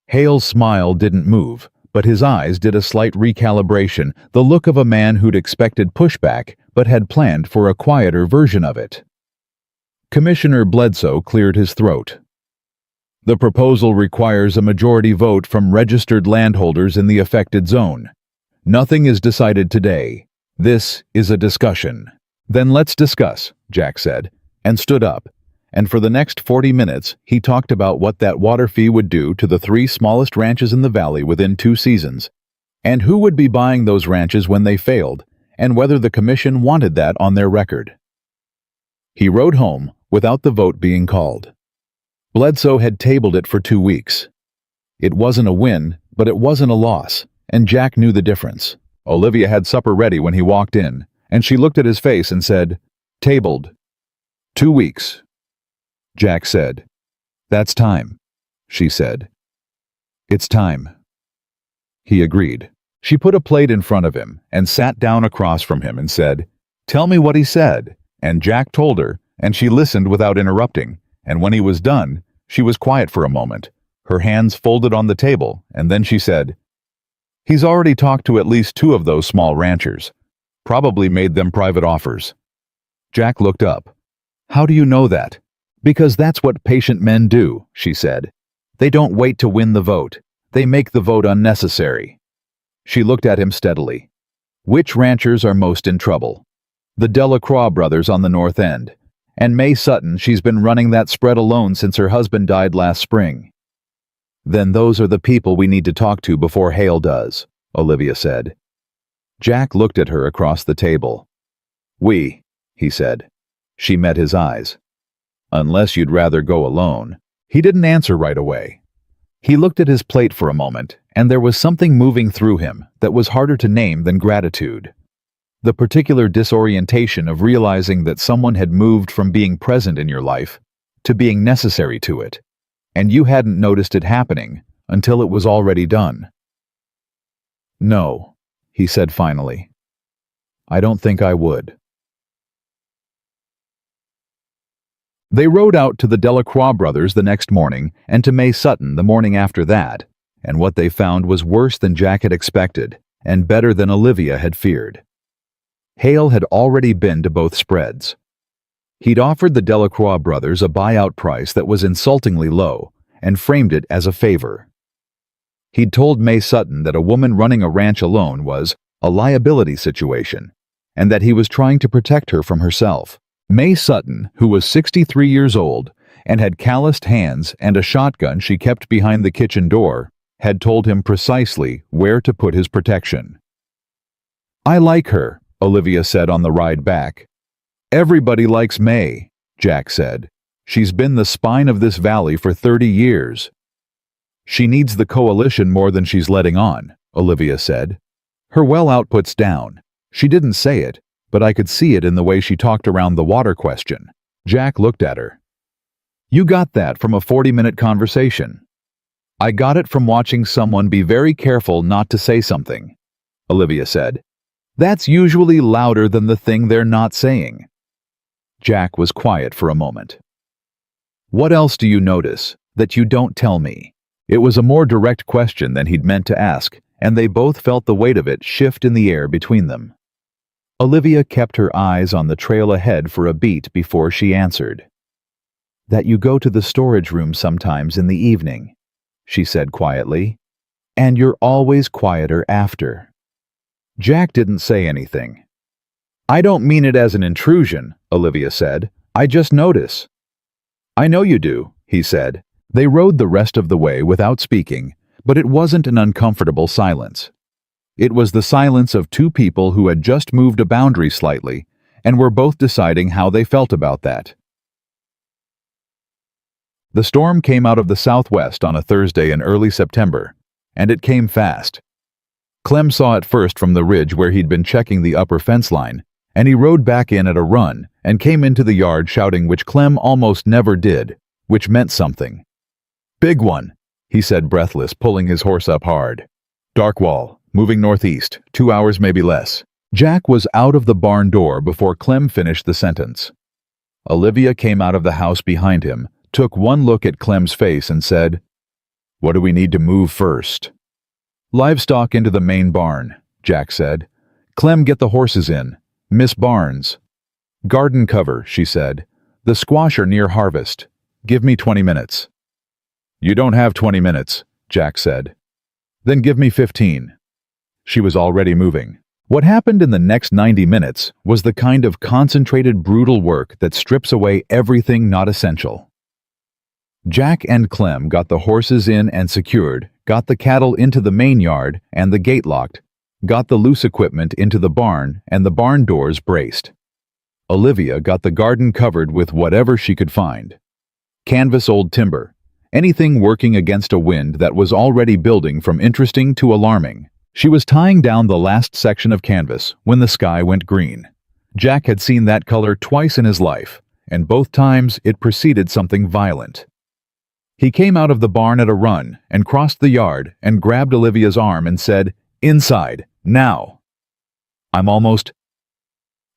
Hale's smile didn't move, but his eyes did a slight recalibration, the look of a man who'd expected pushback but had planned for a quieter version of it. Commissioner Bledsoe cleared his throat. The proposal requires a majority vote from registered landholders in the affected zone. Nothing is decided today. This is a discussion. Then let's discuss, Jack said, and stood up. And for the next 40 minutes, he talked about what that water fee would do to the 3 smallest ranches in the valley within 2 seasons, and who would be buying those ranches when they failed, and whether the commission wanted that on their record. He rode home without the vote being called. Bledsoe had tabled it for 2 weeks. It wasn't a win, but it wasn't a loss, and Jack knew the difference. Olivia had supper ready when he walked in, and she looked at his face and said, Tabled. 2 weeks. Jack said. That's time, she said. It's time. He agreed. She put a plate in front of him and sat down across from him and said, Tell me what he said. And Jack told her, and she listened without interrupting, and when he was done, she was quiet for a moment, her hands folded on the table, and then she said, He's already talked to at least 2 of those small ranchers, probably made them private offers. Jack looked up. How do you know that? Because that's what patient men do, she said. They don't wait to win the vote. They make the vote unnecessary. She looked at him steadily. Which ranchers are most in trouble? The Delacroix brothers on the north end. And May Sutton, she's been running that spread alone since her husband died last spring. Then those are the people we need to talk to before Hale does, Olivia said. Jack looked at her across the table. We, he said. She met his eyes. Unless you'd rather go alone. He didn't answer right away. He looked at his plate for a moment, and there was something moving through him that was harder to name than gratitude. The particular disorientation of realizing that someone had moved from being present in your life to being necessary to it, and you hadn't noticed it happening until it was already done. No, he said finally. I don't think I would. They rode out to the Delacroix brothers the next morning and to May Sutton the morning after that, and what they found was worse than Jack had expected and better than Olivia had feared. Hale had already been to both spreads. He'd offered the Delacroix brothers a buyout price that was insultingly low and framed it as a favor. He'd told May Sutton that a woman running a ranch alone was a liability situation and that he was trying to protect her from herself. May Sutton, who was 63 years old and had calloused hands and a shotgun she kept behind the kitchen door, had told him precisely where to put his protection. I like her, Olivia said on the ride back. Everybody likes May, Jack said. She's been the spine of this valley for 30 years. She needs the coalition more than she's letting on, Olivia said. Her well output's down. She didn't say it, but I could see it in the way she talked around the water question. Jack looked at her. You got that from a 40-minute conversation. I got it from watching someone be very careful not to say something, Olivia said. That's usually louder than the thing they're not saying. Jack was quiet for a moment. What else do you notice that you don't tell me? It was a more direct question than he'd meant to ask, and they both felt the weight of it shift in the air between them. Olivia kept her eyes on the trail ahead for a beat before she answered. "That you go to the storage room sometimes in the evening," she said quietly. "And you're always quieter after." Jack didn't say anything. "I don't mean it as an intrusion," Olivia said. "I just notice." "I know you do," he said. They rode the rest of the way without speaking, but it wasn't an uncomfortable silence. It was the silence of two people who had just moved a boundary slightly and were both deciding how they felt about that. The storm came out of the southwest on a Thursday in early September, and it came fast. Clem saw it first from the ridge where he'd been checking the upper fence line, and he rode back in at a run and came into the yard shouting, which Clem almost never did, which meant something. "Big one," he said, breathless, pulling his horse up hard. "Dark wall, moving northeast, 2 hours maybe less." Jack was out of the barn door before Clem finished the sentence. Olivia came out of the house behind him, took one look at Clem's face and said, "What do we need to move first?" "Livestock into the main barn," Jack said. "Clem, get the horses in. Miss Barnes." "Garden cover," she said. "The squash are near harvest. Give me 20 minutes. "You don't have 20 minutes, Jack said. "Then give me 15. She was already moving. What happened in the next 90 minutes was the kind of concentrated, brutal work that strips away everything not essential. Jack and Clem got the horses in and secured, got the cattle into the main yard and the gate locked, got the loose equipment into the barn and the barn doors braced. Olivia got the garden covered with whatever she could find. Canvas, old timber, anything working against a wind that was already building from interesting to alarming. She was tying down the last section of canvas when the sky went green. Jack had seen that color twice in his life, and both times it preceded something violent. He came out of the barn at a run and crossed the yard and grabbed Olivia's arm and said, "Inside, now." "I'm almost—"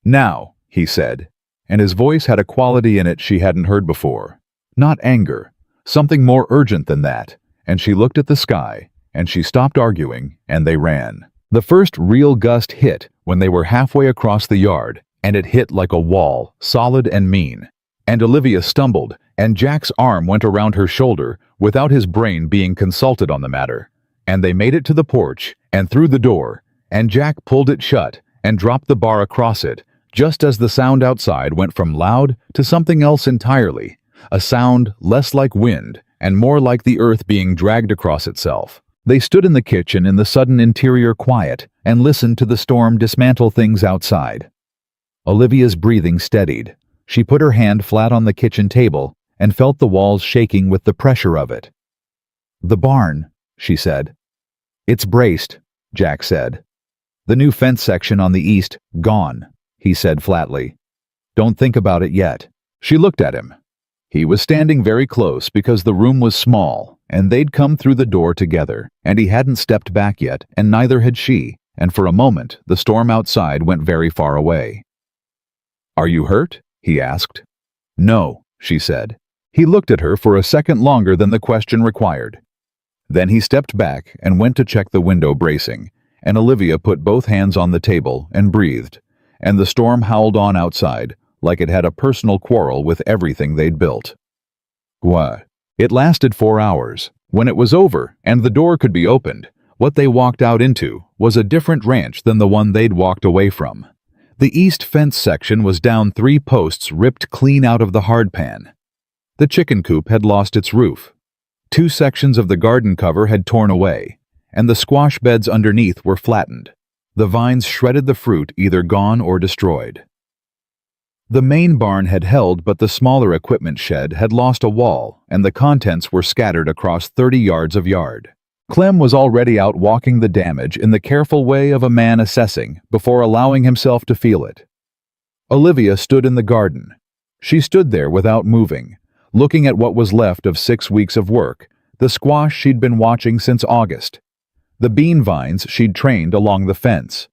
"Now," he said, and his voice had a quality in it she hadn't heard before. Not anger, something more urgent than that, and she looked at the sky, and she stopped arguing, and they ran. The first real gust hit when they were halfway across the yard, and it hit like a wall, solid and mean. And Olivia stumbled, and Jack's arm went around her shoulder without his brain being consulted on the matter. And they made it to the porch, and through the door, and Jack pulled it shut and dropped the bar across it, just as the sound outside went from loud to something else entirely, a sound less like wind and more like the earth being dragged across itself. They stood in the kitchen in the sudden interior quiet and listened to the storm dismantle things outside. Olivia's breathing steadied. She put her hand flat on the kitchen table and felt the walls shaking with the pressure of it. "The barn," she said. "It's braced," Jack said. "The new fence section on the east, gone," he said flatly. "Don't think about it yet." She looked at him. He was standing very close because the room was small, and they'd come through the door together, and he hadn't stepped back yet, and neither had she, and for a moment the storm outside went very far away. "Are you hurt?" he asked. "No," she said. He looked at her for a second longer than the question required. Then he stepped back and went to check the window bracing, and Olivia put both hands on the table and breathed, and the storm howled on outside, like it had a personal quarrel with everything they'd built. What? It lasted 4 hours. When it was over and the door could be opened, what they walked out into was a different ranch than the one they'd walked away from. The east fence section was down 3 posts ripped clean out of the hardpan. The chicken coop had lost its roof. 2 sections of the garden cover had torn away, and the squash beds underneath were flattened. The vines shredded the fruit, either gone or destroyed. The main barn had held, but the smaller equipment shed had lost a wall, and the contents were scattered across 30 yards of yard. Clem was already out walking the damage in the careful way of a man assessing before allowing himself to feel it. Olivia stood in the garden. She stood there without moving, looking at what was left of 6 weeks of work, the squash she'd been watching since August, the bean vines she'd trained along the fence,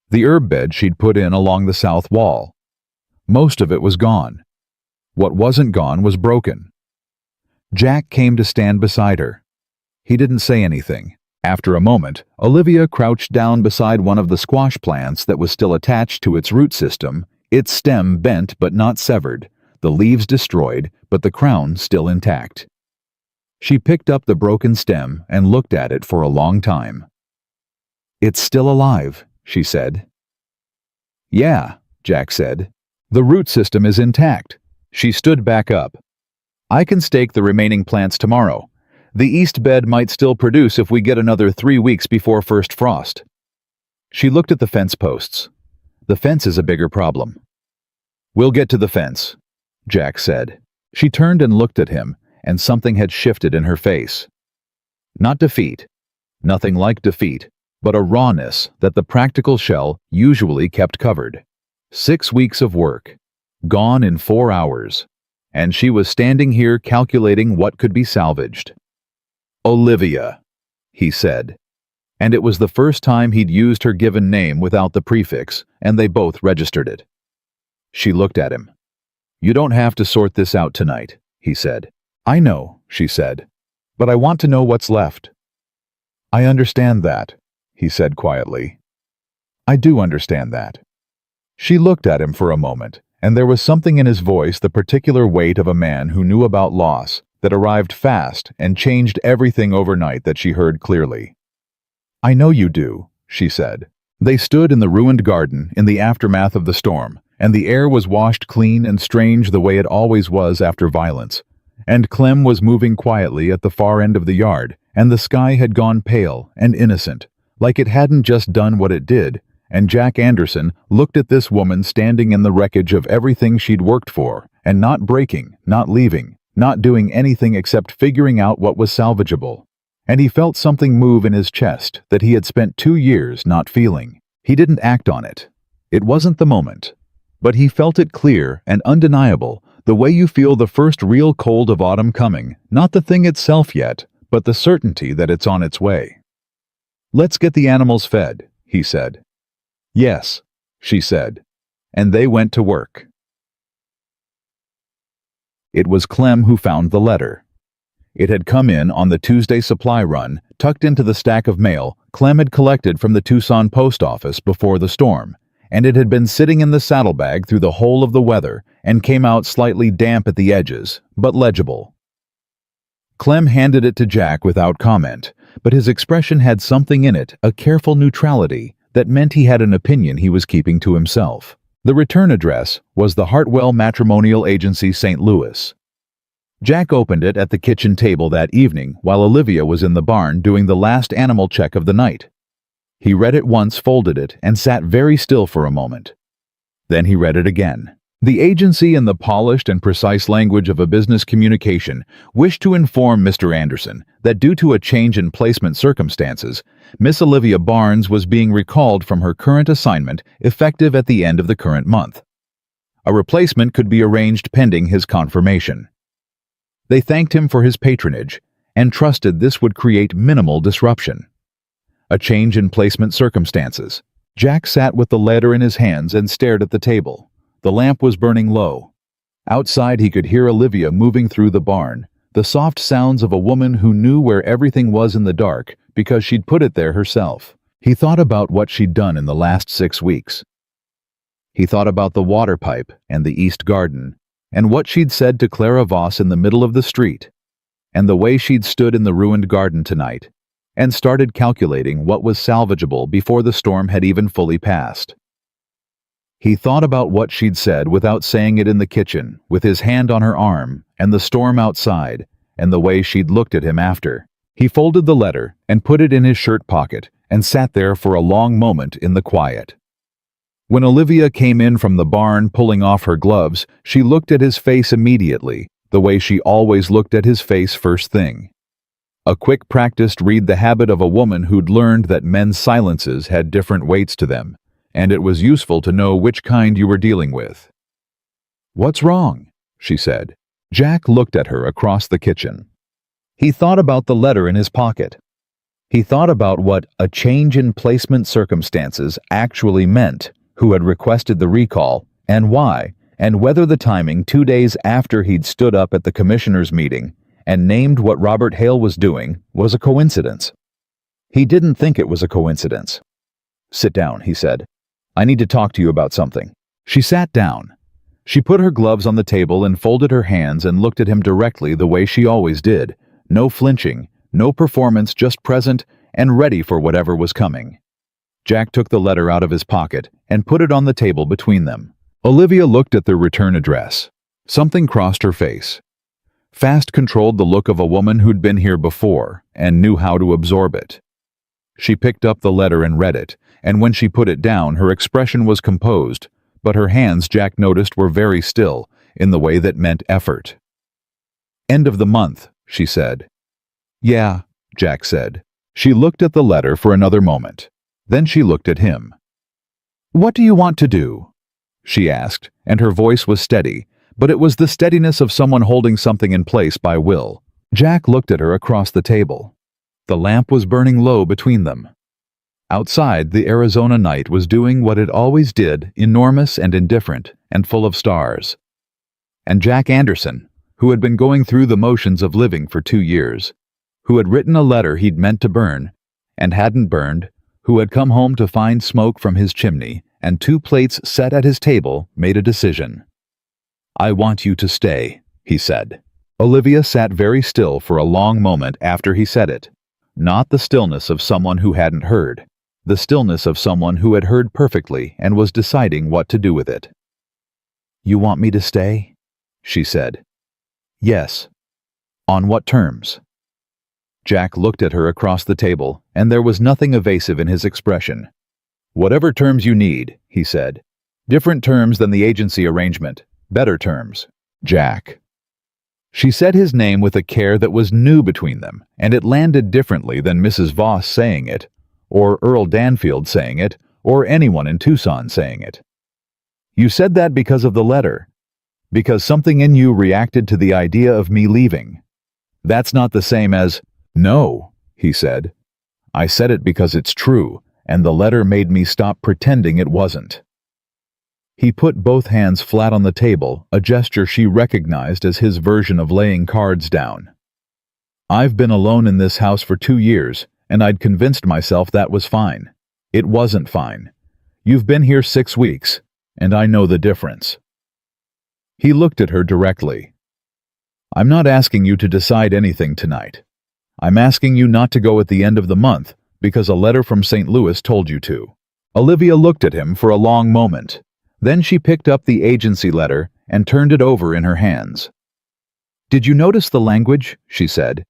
the herb bed she'd put in along the south wall. Most of it was gone. What wasn't gone was broken. Jack came to stand beside her. He didn't say anything, After a moment, Olivia crouched down beside one of the squash plants that was still attached to its root system, its stem bent but not severed, the leaves destroyed, but the crown still intact. She picked up the broken stem and looked at it for a long time. "It's still alive," she said. "Yeah," Jack said. "The root system is intact." She stood back up. "I can stake the remaining plants tomorrow. The east bed might still produce if we get another 3 weeks before first frost." She looked at the fence posts. "The fence is a bigger problem." "We'll get to the fence," Jack said. She turned and looked at him, and something had shifted in her face. Not defeat. Nothing like defeat, but a rawness that the practical shell usually kept covered. 6 weeks of work, gone in 4 hours, and she was standing here calculating what could be salvaged. "Olivia," he said, and it was the first time he'd used her given name without the prefix, and they both registered it. She looked at him. "You don't have to sort this out tonight," he said. "I know," she said, "but I want to know what's left." "I understand that," he said quietly. "I do understand that." She looked at him for a moment, and there was something in his voice, the particular weight of a man who knew about loss, that arrived fast and changed everything overnight that she heard clearly. "I know you do," she said. They stood in the ruined garden in the aftermath of the storm, and the air was washed clean and strange the way it always was after violence. And Clem was moving quietly at the far end of the yard, and the sky had gone pale and innocent, like it hadn't just done what it did, and Jack Anderson looked at this woman standing in the wreckage of everything she'd worked for, and not breaking, not leaving, not doing anything except figuring out what was salvageable. And he felt something move in his chest that he had spent 2 years not feeling. He didn't act on it. It wasn't the moment. But he felt it clear and undeniable, the way you feel the first real cold of autumn coming, not the thing itself yet, but the certainty that it's on its way. "Let's get the animals fed," he said. "Yes," she said, and they went to work. It was Clem who found the letter. It had come in on the Tuesday supply run, tucked into the stack of mail Clem had collected from the Tucson post office before the storm, and it had been sitting in the saddlebag through the whole of the weather and came out slightly damp at the edges, but legible. Clem handed it to Jack without comment, but his expression had something in it, a careful neutrality, that meant he had an opinion he was keeping to himself. The return address was the Hartwell Matrimonial Agency, St. Louis. Jack opened it at the kitchen table that evening while Olivia was in the barn doing the last animal check of the night. He read it once, folded it, and sat very still for a moment. Then he read it again. The agency, in the polished and precise language of a business communication, wished to inform Mr. Anderson that due to a change in placement circumstances, Miss Olivia Barnes was being recalled from her current assignment effective at the end of the current month. A replacement could be arranged pending his confirmation. They thanked him for his patronage and trusted this would create minimal disruption. A change in placement circumstances. Jack sat with the letter in his hands and stared at the table. The lamp was burning low. Outside he could hear Olivia moving through the barn, the soft sounds of a woman who knew where everything was in the dark because she'd put it there herself. He thought about what she'd done in the last 6 weeks. He thought about the water pipe and the east garden, and what she'd said to Clara Voss in the middle of the street, and the way she'd stood in the ruined garden tonight, and started calculating what was salvageable before the storm had even fully passed. He thought about what she'd said without saying it in the kitchen, with his hand on her arm, and the storm outside, and the way she'd looked at him after. He folded the letter and put it in his shirt pocket and sat there for a long moment in the quiet. When Olivia came in from the barn pulling off her gloves, she looked at his face immediately, the way she always looked at his face first thing. A quick practiced read the habit of a woman who'd learned that men's silences had different weights to them, and it was useful to know which kind you were dealing with. "What's wrong?" she said. Jack looked at her across the kitchen. He thought about the letter in his pocket. He thought about what a change in placement circumstances actually meant, who had requested the recall, and why, and whether the timing 2 days after he'd stood up at the commissioners' meeting and named what Robert Hale was doing was a coincidence. He didn't think it was a coincidence. "Sit down," he said. "I need to talk to you about something." She sat down. She put her gloves on the table and folded her hands and looked at him directly the way she always did. No flinching, no performance, just present and ready for whatever was coming. Jack took the letter out of his pocket and put it on the table between them. Olivia looked at the return address. Something crossed her face. Fast controlled the look of a woman who'd been here before and knew how to absorb it. She picked up the letter and read it, and when she put it down, her expression was composed, but her hands, Jack noticed, were very still, in the way that meant effort. "End of the month," she said. "Yeah," Jack said. She looked at the letter for another moment. Then she looked at him. "What do you want to do?" she asked, and her voice was steady, but it was the steadiness of someone holding something in place by will. Jack looked at her across the table. The lamp was burning low between them. Outside, the Arizona night was doing what it always did, enormous and indifferent, and full of stars. And Jack Anderson, who had been going through the motions of living for 2 years, who had written a letter he'd meant to burn, and hadn't burned, who had come home to find smoke from his chimney, and 2 plates set at his table, made a decision. "I want you to stay," he said. Olivia sat very still for a long moment after he said it. Not the stillness of someone who hadn't heard, the stillness of someone who had heard perfectly and was deciding what to do with it. "You want me to stay?" she said. "Yes." "On what terms?" Jack looked at her across the table, and there was nothing evasive in his expression. "Whatever terms you need," he said. "Different terms than the agency arrangement. Better terms. Jack." She said his name with a care that was new between them, and it landed differently than Mrs. Voss saying it, or Earl Danfield saying it, or anyone in Tucson saying it. "You said that because of the letter. Because something in you reacted to the idea of me leaving. That's not the same as—" "No," he said. "I said it because it's true, and the letter made me stop pretending it wasn't." He put both hands flat on the table, a gesture she recognized as his version of laying cards down. "I've been alone in this house for 2 years, and I'd convinced myself that was fine. It wasn't fine. You've been here 6 weeks, and I know the difference." He looked at her directly. "I'm not asking you to decide anything tonight. I'm asking you not to go at the end of the month because a letter from St. Louis told you to." Olivia looked at him for a long moment. Then she picked up the agency letter and turned it over in her hands. "Did you notice the language?" she said.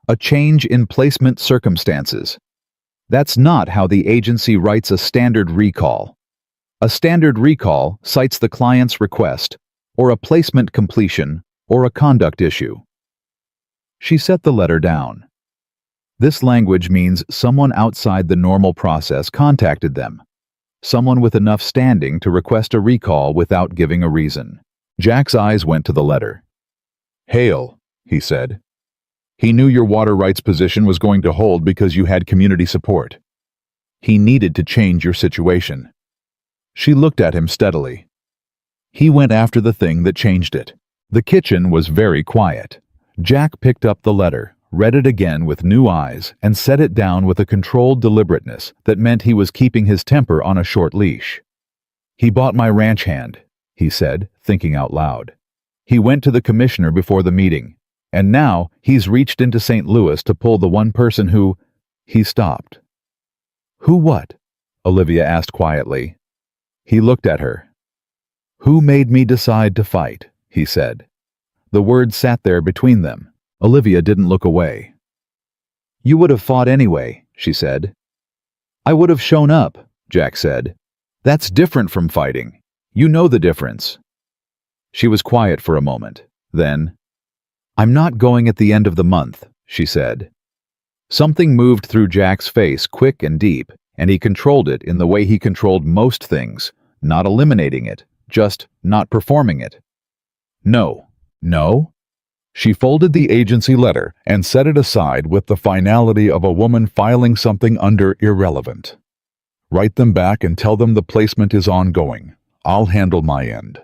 "A change in placement circumstances. That's not how the agency writes a standard recall. A standard recall cites the client's request, or a placement completion, or a conduct issue." She set the letter down. "This language means someone outside the normal process contacted them. Someone with enough standing to request a recall without giving a reason." Jack's eyes went to the letter. "Hale," he said. "He knew your water rights position was going to hold because you had community support. He needed to change your situation." She looked at him steadily. "He went after the thing that changed it." The kitchen was very quiet. Jack picked up the letter, read it again with new eyes, and set it down with a controlled deliberateness that meant he was keeping his temper on a short leash. "He bought my ranch hand," he said, thinking out loud. "He went to the commissioner before the meeting, and now he's reached into St. Louis to pull the one person who—" He stopped. "Who what?" Olivia asked quietly. He looked at her. "Who made me decide to fight?" he said. The words sat there between them. Olivia didn't look away. "You would have fought anyway," she said. "I would have shown up," Jack said. "That's different from fighting. You know the difference." She was quiet for a moment. Then, "I'm not going at the end of the month," she said. Something moved through Jack's face quick and deep, and he controlled it in the way he controlled most things, not eliminating it, just not performing it. "No." "No?" She folded the agency letter and set it aside with the finality of a woman filing something under irrelevant. "Write them back and tell them the placement is ongoing. I'll handle my end."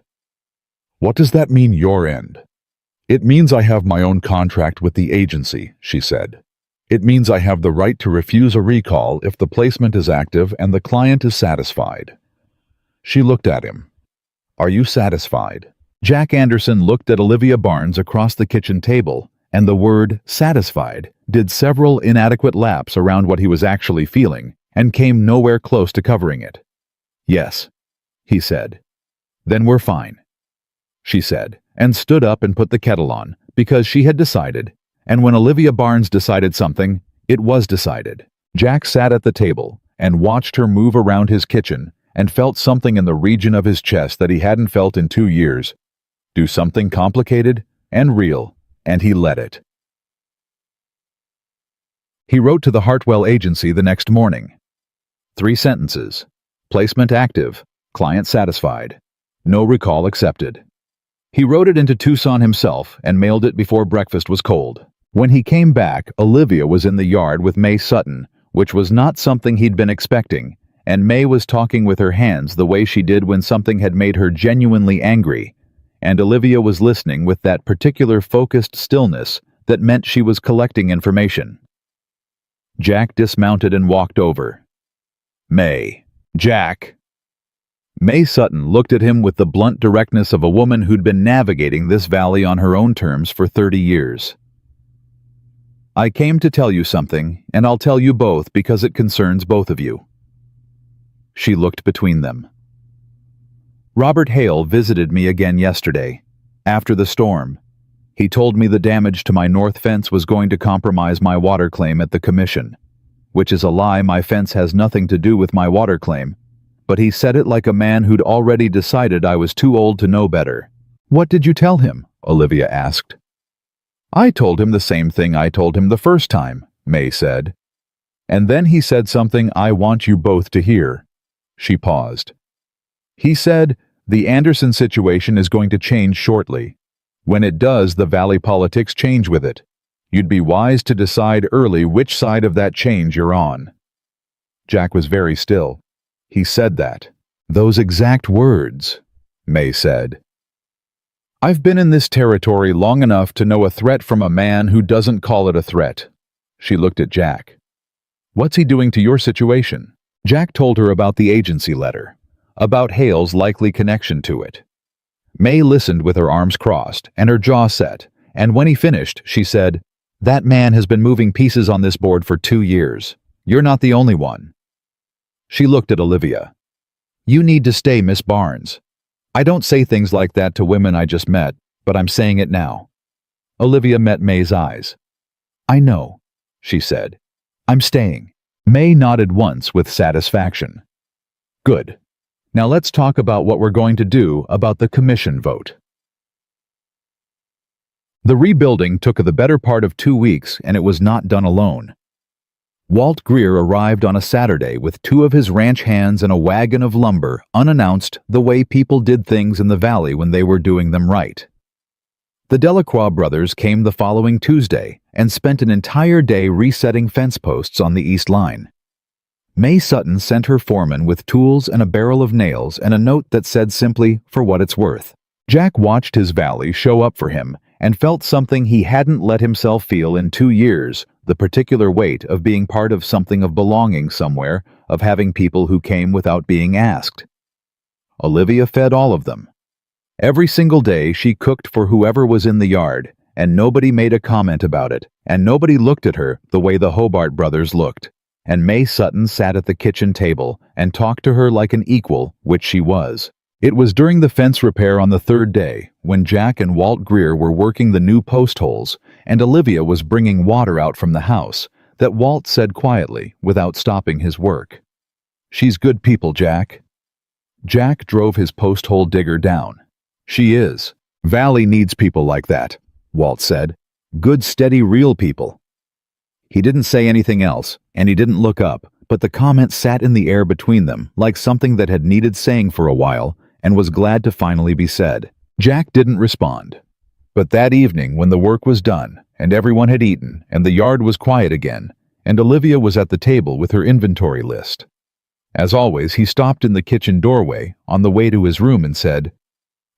"What does that mean, your end?" "It means I have my own contract with the agency," she said. It means I have the right to refuse a recall if the placement is active and the client is satisfied. She looked at him. Are you satisfied? Jack Anderson looked at Olivia Barnes across the kitchen table, and the word satisfied did several inadequate laps around what he was actually feeling and came nowhere close to covering it. Yes, he said. Then we're fine, she said, and stood up and put the kettle on, because she had decided, and when Olivia Barnes decided something, it was decided. Jack sat at the table and watched her move around his kitchen and felt something in the region of his chest that he hadn't felt in 2 years. Do something complicated and real, and he let it. He wrote to the Hartwell agency the next morning. 3 sentences. Placement active. Client satisfied. No recall accepted. He wrote it into Tucson himself and mailed it before breakfast was cold. When he came back, Olivia was in the yard with May Sutton, which was not something he'd been expecting, and May was talking with her hands the way she did when something had made her genuinely angry, and Olivia was listening with that particular focused stillness that meant she was collecting information. Jack dismounted and walked over. May. Jack. May Sutton looked at him with the blunt directness of a woman who'd been navigating this valley on her own terms for 30 years. I came to tell you something, and I'll tell you both because it concerns both of you. She looked between them. Robert Hale visited me again yesterday, after the storm. He told me the damage to my north fence was going to compromise my water claim at the commission, which is a lie. My fence has nothing to do with my water claim, but he said it like a man who'd already decided I was too old to know better. What did you tell him? Olivia asked. I told him the same thing I told him the first time, May said. And then he said something I want you both to hear. She paused. He said, the Anderson situation is going to change shortly. When it does, the valley politics change with it. You'd be wise to decide early which side of that change you're on. Jack was very still. He said that. Those exact words, May said. I've been in this territory long enough to know a threat from a man who doesn't call it a threat. She looked at Jack. What's he doing to your situation? Jack told her about the agency letter, about Hale's likely connection to it. May listened with her arms crossed and her jaw set, and when he finished, she said, That man has been moving pieces on this board for 2 years. You're not the only one. She looked at Olivia. You need to stay, Miss Barnes. I don't say things like that to women I just met, but I'm saying it now. Olivia met May's eyes. I know, she said. I'm staying. May nodded once with satisfaction. Good. Now let's talk about what we're going to do about the commission vote. The rebuilding took the better part of 2 weeks, and it was not done alone. Walt Greer arrived on a Saturday with 2 of his ranch hands and a wagon of lumber, unannounced, the way people did things in the valley when they were doing them right. The Delacroix brothers came the following Tuesday and spent an entire day resetting fence posts on the east line. May Sutton sent her foreman with tools and a barrel of nails and a note that said simply, for what it's worth. Jack watched his valley show up for him and felt something he hadn't let himself feel in 2 years, the particular weight of being part of something, of belonging somewhere, of having people who came without being asked. Olivia fed all of them. Every single day she cooked for whoever was in the yard, and nobody made a comment about it, and nobody looked at her the way the Hobart brothers looked, and May Sutton sat at the kitchen table and talked to her like an equal, which she was. It was during the fence repair on the 3rd day, when Jack and Walt Greer were working the new post holes, and Olivia was bringing water out from the house, that Walt said quietly, without stopping his work, She's good people, Jack. Jack drove his post hole digger down. She is. Valley needs people like that, Walt said. Good, steady, real people. He didn't say anything else, and he didn't look up, but the comment sat in the air between them like something that had needed saying for a while and was glad to finally be said. Jack didn't respond. But that evening, when the work was done, and everyone had eaten, and the yard was quiet again, and Olivia was at the table with her inventory list, as always, he stopped in the kitchen doorway on the way to his room and said,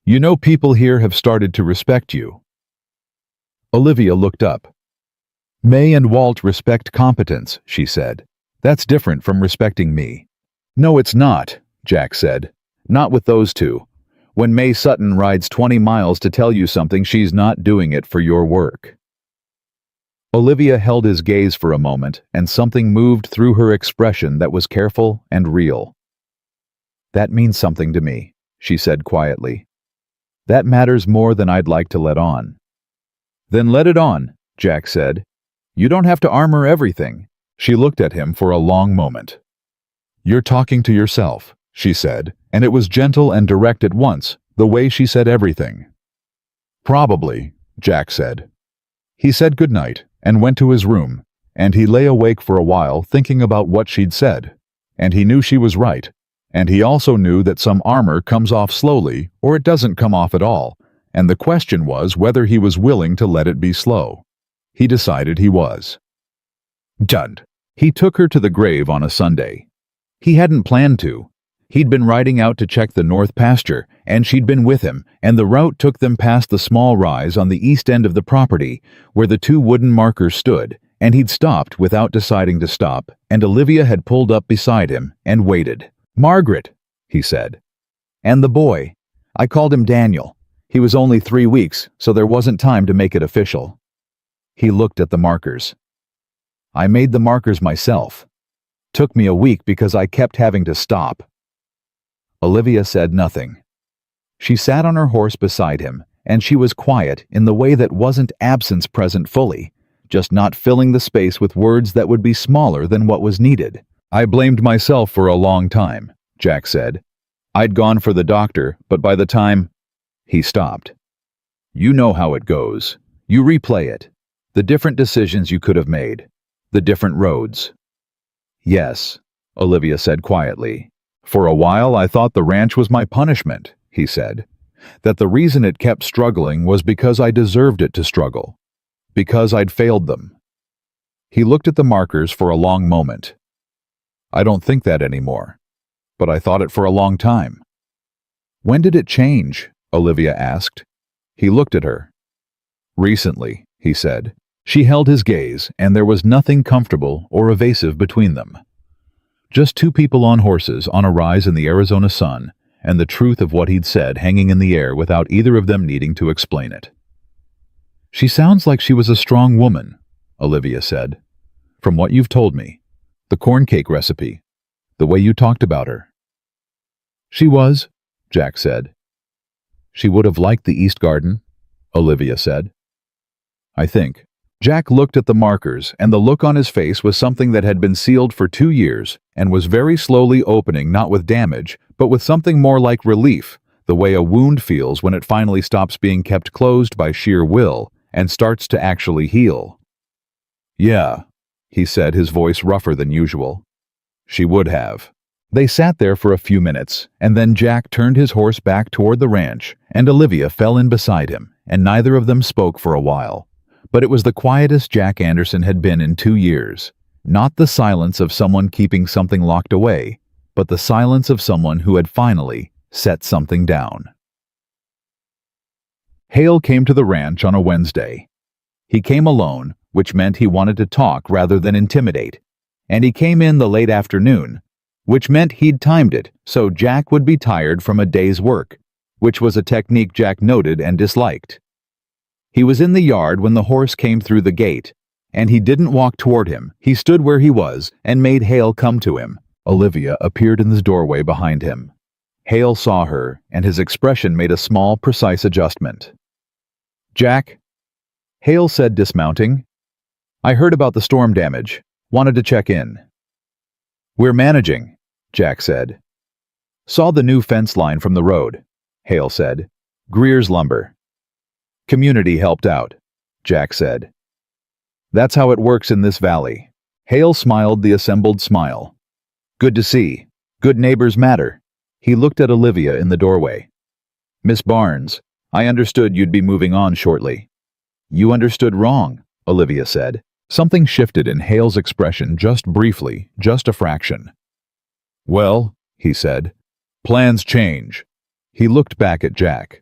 You know, people here have started to respect you. Olivia looked up. May and Walt respect competence, she said. That's different from respecting me. No, it's not, Jack said. Not with those two. When May Sutton rides 20 miles to tell you something, she's not doing it for your work. Olivia held his gaze for a moment, and something moved through her expression that was careful and real. That means something to me, she said quietly. That matters more than I'd like to let on. Then let it on, Jack said. You don't have to armor everything. She looked at him for a long moment. You're talking to yourself, she said, and it was gentle and direct at once, the way she said everything. Probably, Jack said. He said goodnight and went to his room, and he lay awake for a while thinking about what she'd said, and he knew she was right, and he also knew that some armor comes off slowly or it doesn't come off at all, and the question was whether he was willing to let it be slow. He decided he was. Done. He took her to the grave on a Sunday. He hadn't planned to. He'd been riding out to check the north pasture, and she'd been with him, and the route took them past the small rise on the east end of the property, where the two wooden markers stood, and he'd stopped without deciding to stop, and Olivia had pulled up beside him and waited. Margaret, he said. And the boy. I called him Daniel. He was only 3 weeks, so there wasn't time to make it official. He looked at the markers. I made the markers myself. Took me a week because I kept having to stop. Olivia said nothing. She sat on her horse beside him, and she was quiet in the way that wasn't absence present fully, just not filling the space with words that would be smaller than what was needed. I blamed myself for a long time, Jack said. I'd gone for the doctor, but by the time... He stopped. You know how it goes. You replay it. The different decisions you could have made. The different roads. Yes, Olivia said quietly. For a while I thought the ranch was my punishment, he said. That the reason it kept struggling was because I deserved it to struggle. Because I'd failed them. He looked at the markers for a long moment. I don't think that anymore. But I thought it for a long time. When did it change? Olivia asked. He looked at her. Recently, he said. She held his gaze, and there was nothing comfortable or evasive between them. Just two people on horses on a rise in the Arizona sun, and the truth of what he'd said hanging in the air without either of them needing to explain it. She sounds like she was a strong woman, Olivia said. From what you've told me. The corn cake recipe. The way you talked about her. She was, Jack said. She would have liked the East Garden, Olivia said. I think. Jack looked at the markers, and the look on his face was something that had been sealed for 2 years and was very slowly opening, not with damage, but with something more like relief, the way a wound feels when it finally stops being kept closed by sheer will and starts to actually heal. Yeah, he said, his voice rougher than usual. She would have. They sat there for a few minutes, and then Jack turned his horse back toward the ranch, and Olivia fell in beside him, and neither of them spoke for a while. But it was the quietest Jack Anderson had been in 2 years. Not the silence of someone keeping something locked away, but the silence of someone who had finally set something down. Hale came to the ranch on a Wednesday. He came alone, which meant he wanted to talk rather than intimidate. And he came in the late afternoon, which meant he'd timed it so Jack would be tired from a day's work, which was a technique Jack noted and disliked. He was in the yard when the horse came through the gate, and he didn't walk toward him. He stood where he was and made Hale come to him. Olivia appeared in the doorway behind him. Hale saw her, and his expression made a small, precise adjustment. Jack? Hale said, dismounting. I heard about the storm damage. Wanted to check in. We're managing, Jack said. Saw the new fence line from the road, Hale said. Greer's lumber. Community helped out, Jack said. That's how it works in this valley. Hale smiled the assembled smile. Good to see. Good neighbors matter. He looked at Olivia in the doorway. Miss Barnes, I understood you'd be moving on shortly. You understood wrong, Olivia said. Something shifted in Hale's expression just briefly, just a fraction. Well, he said, plans change. He looked back at Jack.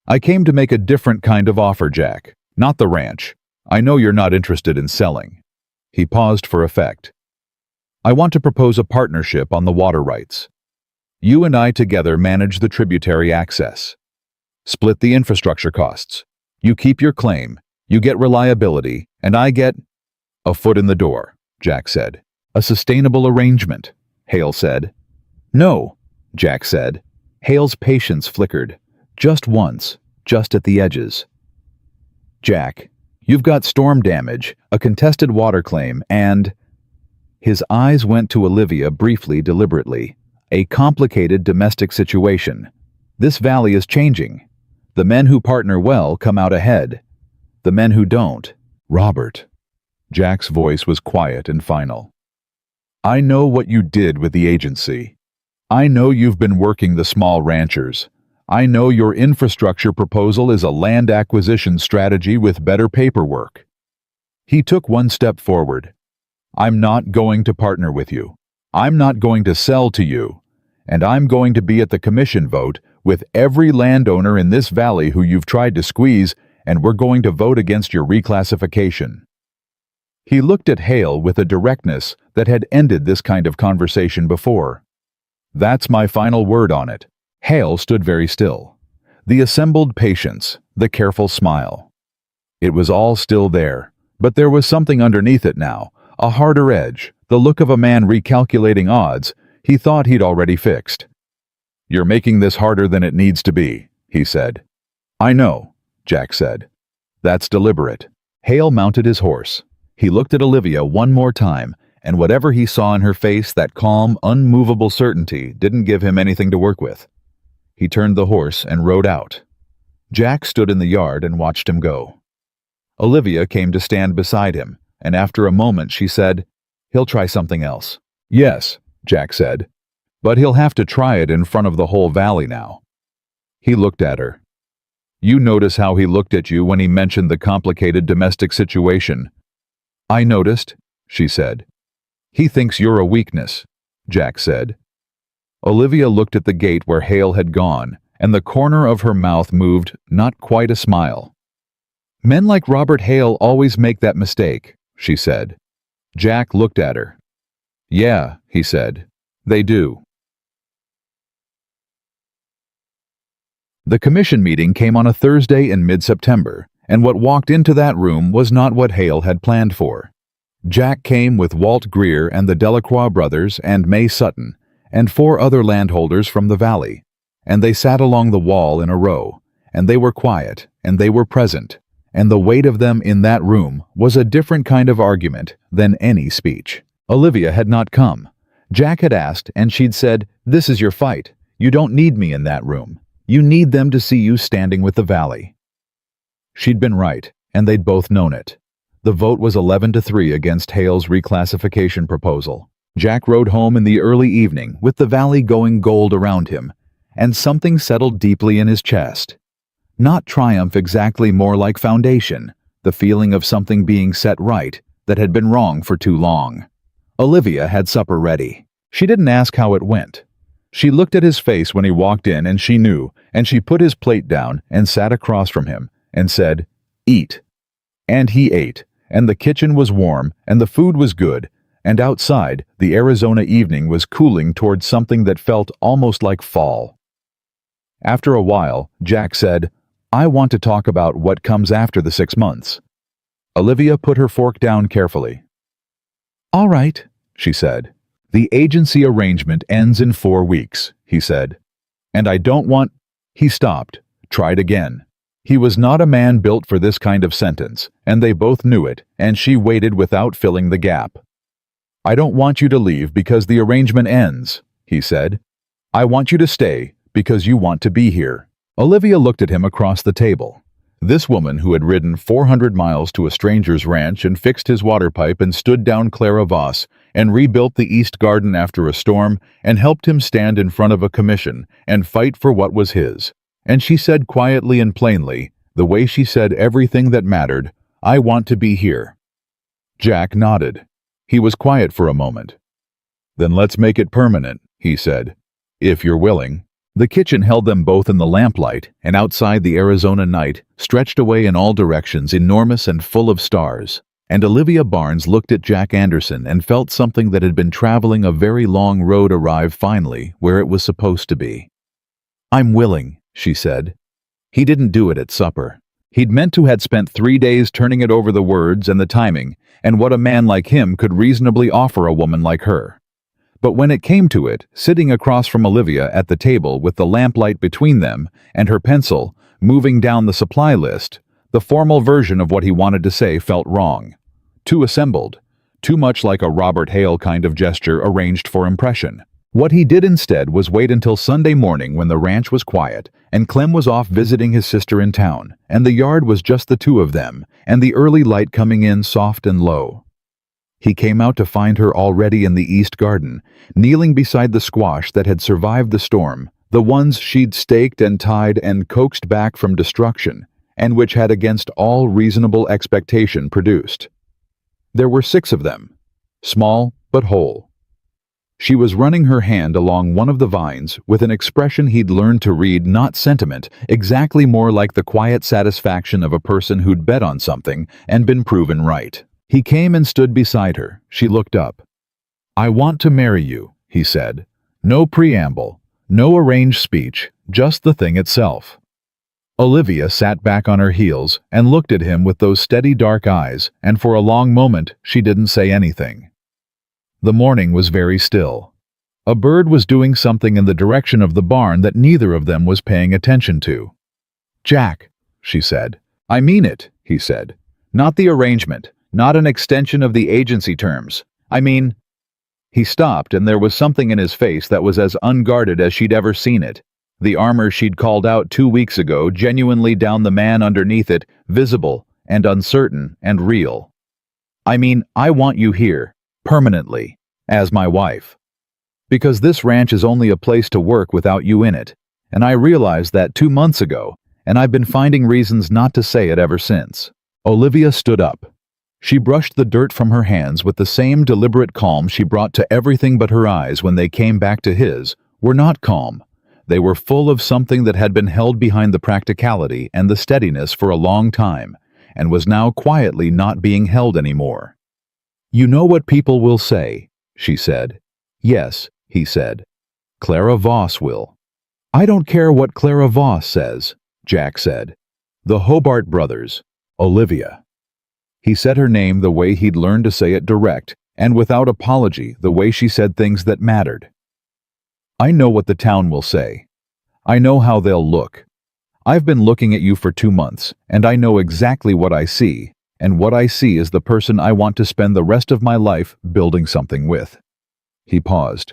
I came to make a different kind of offer, Jack. Not the ranch. I know you're not interested in selling." He paused for effect. "I want to propose a partnership on the water rights. You and I together manage the tributary access. Split the infrastructure costs. You keep your claim, you get reliability, and I get—" "A foot in the door," Jack said. "A sustainable arrangement," Hale said. "No," Jack said. Hale's patience flickered. "Just once, just at the edges." "Jack, you've got storm damage, a contested water claim, and—" His eyes went to Olivia briefly, deliberately. "A complicated domestic situation. This valley is changing. The men who partner well come out ahead. The men who don't—" "Robert." Jack's voice was quiet and final. "I know what you did with the agency. I know you've been working the small ranchers. I know your infrastructure proposal is a land acquisition strategy with better paperwork." He took one step forward. "I'm not going to partner with you. I'm not going to sell to you. And I'm going to be at the commission vote with every landowner in this valley who you've tried to squeeze, and we're going to vote against your reclassification." He looked at Hale with a directness that had ended this kind of conversation before. "That's my final word on it." Hale stood very still. The assembled patience, the careful smile. It was all still there, but there was something underneath it now, a harder edge, the look of a man recalculating odds he thought he'd already fixed. "You're making this harder than it needs to be," he said. "I know," Jack said. "That's deliberate." Hale mounted his horse. He looked at Olivia one more time, and whatever he saw in her face, that calm, unmovable certainty, didn't give him anything to work with. He turned the horse and rode out. Jack stood in the yard and watched him go. Olivia came to stand beside him, and after a moment she said, "He'll try something else." "Yes," Jack said, "but he'll have to try it in front of the whole valley now." He looked at her. "You notice how he looked at you when he mentioned the complicated domestic situation?" "I noticed," she said. "He thinks you're a weakness," Jack said. Olivia looked at the gate where Hale had gone, and the corner of her mouth moved, not quite a smile. "Men like Robert Hale always make that mistake," she said. Jack looked at her. "Yeah," he said, "they do." The commission meeting came on a Thursday in mid-September, and what walked into that room was not what Hale had planned for. Jack came with Walt Greer and the Delacroix brothers and May Sutton, and 4 other landholders from the valley, and they sat along the wall in a row, and they were quiet, and they were present, and the weight of them in that room was a different kind of argument than any speech. Olivia had not come. Jack had asked, and she'd said, "This is your fight. You don't need me in that room. You need them to see you standing with the valley." She'd been right, and they'd both known it. The vote was 11-3 against Hale's reclassification proposal. Jack rode home in the early evening with the valley going gold around him, and something settled deeply in his chest. Not triumph exactly, more like foundation, the feeling of something being set right that had been wrong for too long. Olivia had supper ready. She didn't ask how it went. She looked at his face when he walked in, and she knew, and she put his plate down and sat across from him and said, "Eat." And he ate, and the kitchen was warm, and the food was good, and outside, the Arizona evening was cooling towards something that felt almost like fall. After a while, Jack said, "I want to talk about what comes after the 6 months." Olivia put her fork down carefully. "All right," she said. "The agency arrangement ends in 4 weeks," he said. "And I don't want—" He stopped, tried again. He was not a man built for this kind of sentence, and they both knew it, and she waited without filling the gap. "I don't want you to leave because the arrangement ends," he said. "I want you to stay because you want to be here." Olivia looked at him across the table. This woman who had ridden 400 miles to a stranger's ranch and fixed his water pipe and stood down Clara Voss and rebuilt the East Garden after a storm and helped him stand in front of a commission and fight for what was his. And she said quietly and plainly, the way she said everything that mattered, "I want to be here." Jack nodded. He was quiet for a moment. "Then let's make it permanent," he said. "If you're willing." The kitchen held them both in the lamplight, and outside the Arizona night stretched away in all directions, enormous and full of stars. And Olivia Barnes looked at Jack Anderson and felt something that had been traveling a very long road arrive finally where it was supposed to be. "I'm willing," she said. He didn't do it at supper. He'd meant to had spent 3 days turning it over, the words and the timing, and what a man like him could reasonably offer a woman like her. But when it came to it, sitting across from Olivia at the table with the lamplight between them and her pencil, moving down the supply list, the formal version of what he wanted to say felt wrong. Too assembled. Too much like a Robert Hale kind of gesture arranged for impression. What he did instead was wait until Sunday morning when the ranch was quiet, and Clem was off visiting his sister in town, and the yard was just the two of them, and the early light coming in soft and low. He came out to find her already in the east garden, kneeling beside the squash that had survived the storm, the ones she'd staked and tied and coaxed back from destruction, and which had against all reasonable expectation produced. There were 6 of them, small but whole. She was running her hand along one of the vines with an expression he'd learned to read not sentiment, exactly more like the quiet satisfaction of a person who'd bet on something and been proven right. He came and stood beside her. She looked up. "I want to marry you," he said. No preamble, no arranged speech, just the thing itself. Olivia sat back on her heels and looked at him with those steady dark eyes, and for a long moment she didn't say anything. The morning was very still. A bird was doing something in the direction of the barn that neither of them was paying attention to. "Jack," she said. "I mean it," he said. "Not the arrangement, not an extension of the agency terms. I mean—" He stopped, and there was something in his face that was as unguarded as she'd ever seen it. The armor she'd called out 2 weeks ago genuinely down the man underneath it, visible and uncertain and real. "I mean, I want you here, permanently, as my wife. Because this ranch is only a place to work without you in it, and I realized that 2 months ago, and I've been finding reasons not to say it ever since." Olivia stood up. She brushed the dirt from her hands with the same deliberate calm she brought to everything, but her eyes, when they came back to his, were not calm. They were full of something that had been held behind the practicality and the steadiness for a long time, and was now quietly not being held anymore. "You know what people will say," she said. "Yes," he said. "Clara Voss will." "I don't care what Clara Voss says," Jack said. "The Hobart brothers, Olivia." He said her name the way he'd learned to say it, direct, and without apology, the way she said things that mattered. "I know what the town will say. I know how they'll look. I've been looking at you for 2 months, and I know exactly what I see, and what I see is the person I want to spend the rest of my life building something with." He paused.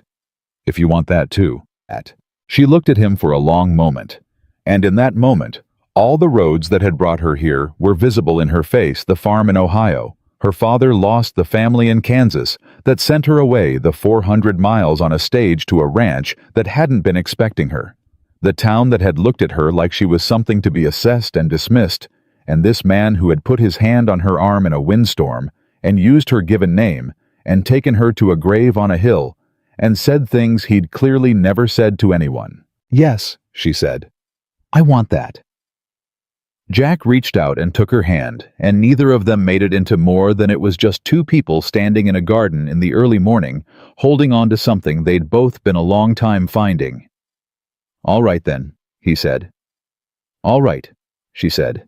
"If you want that too, At." She looked at him for a long moment, and in that moment, all the roads that had brought her here were visible in her face. The farm in Ohio, her father lost the family in Kansas, that sent her away the 400 miles on a stage to a ranch that hadn't been expecting her. The town that had looked at her like she was something to be assessed and dismissed, and this man who had put his hand on her arm in a windstorm and used her given name and taken her to a grave on a hill and said things he'd clearly never said to anyone. "Yes," she said. "I want that." Jack reached out and took her hand, and neither of them made it into more than it was just 2 people standing in a garden in the early morning, holding on to something they'd both been a long time finding. "All right then," he said. "All right," she said.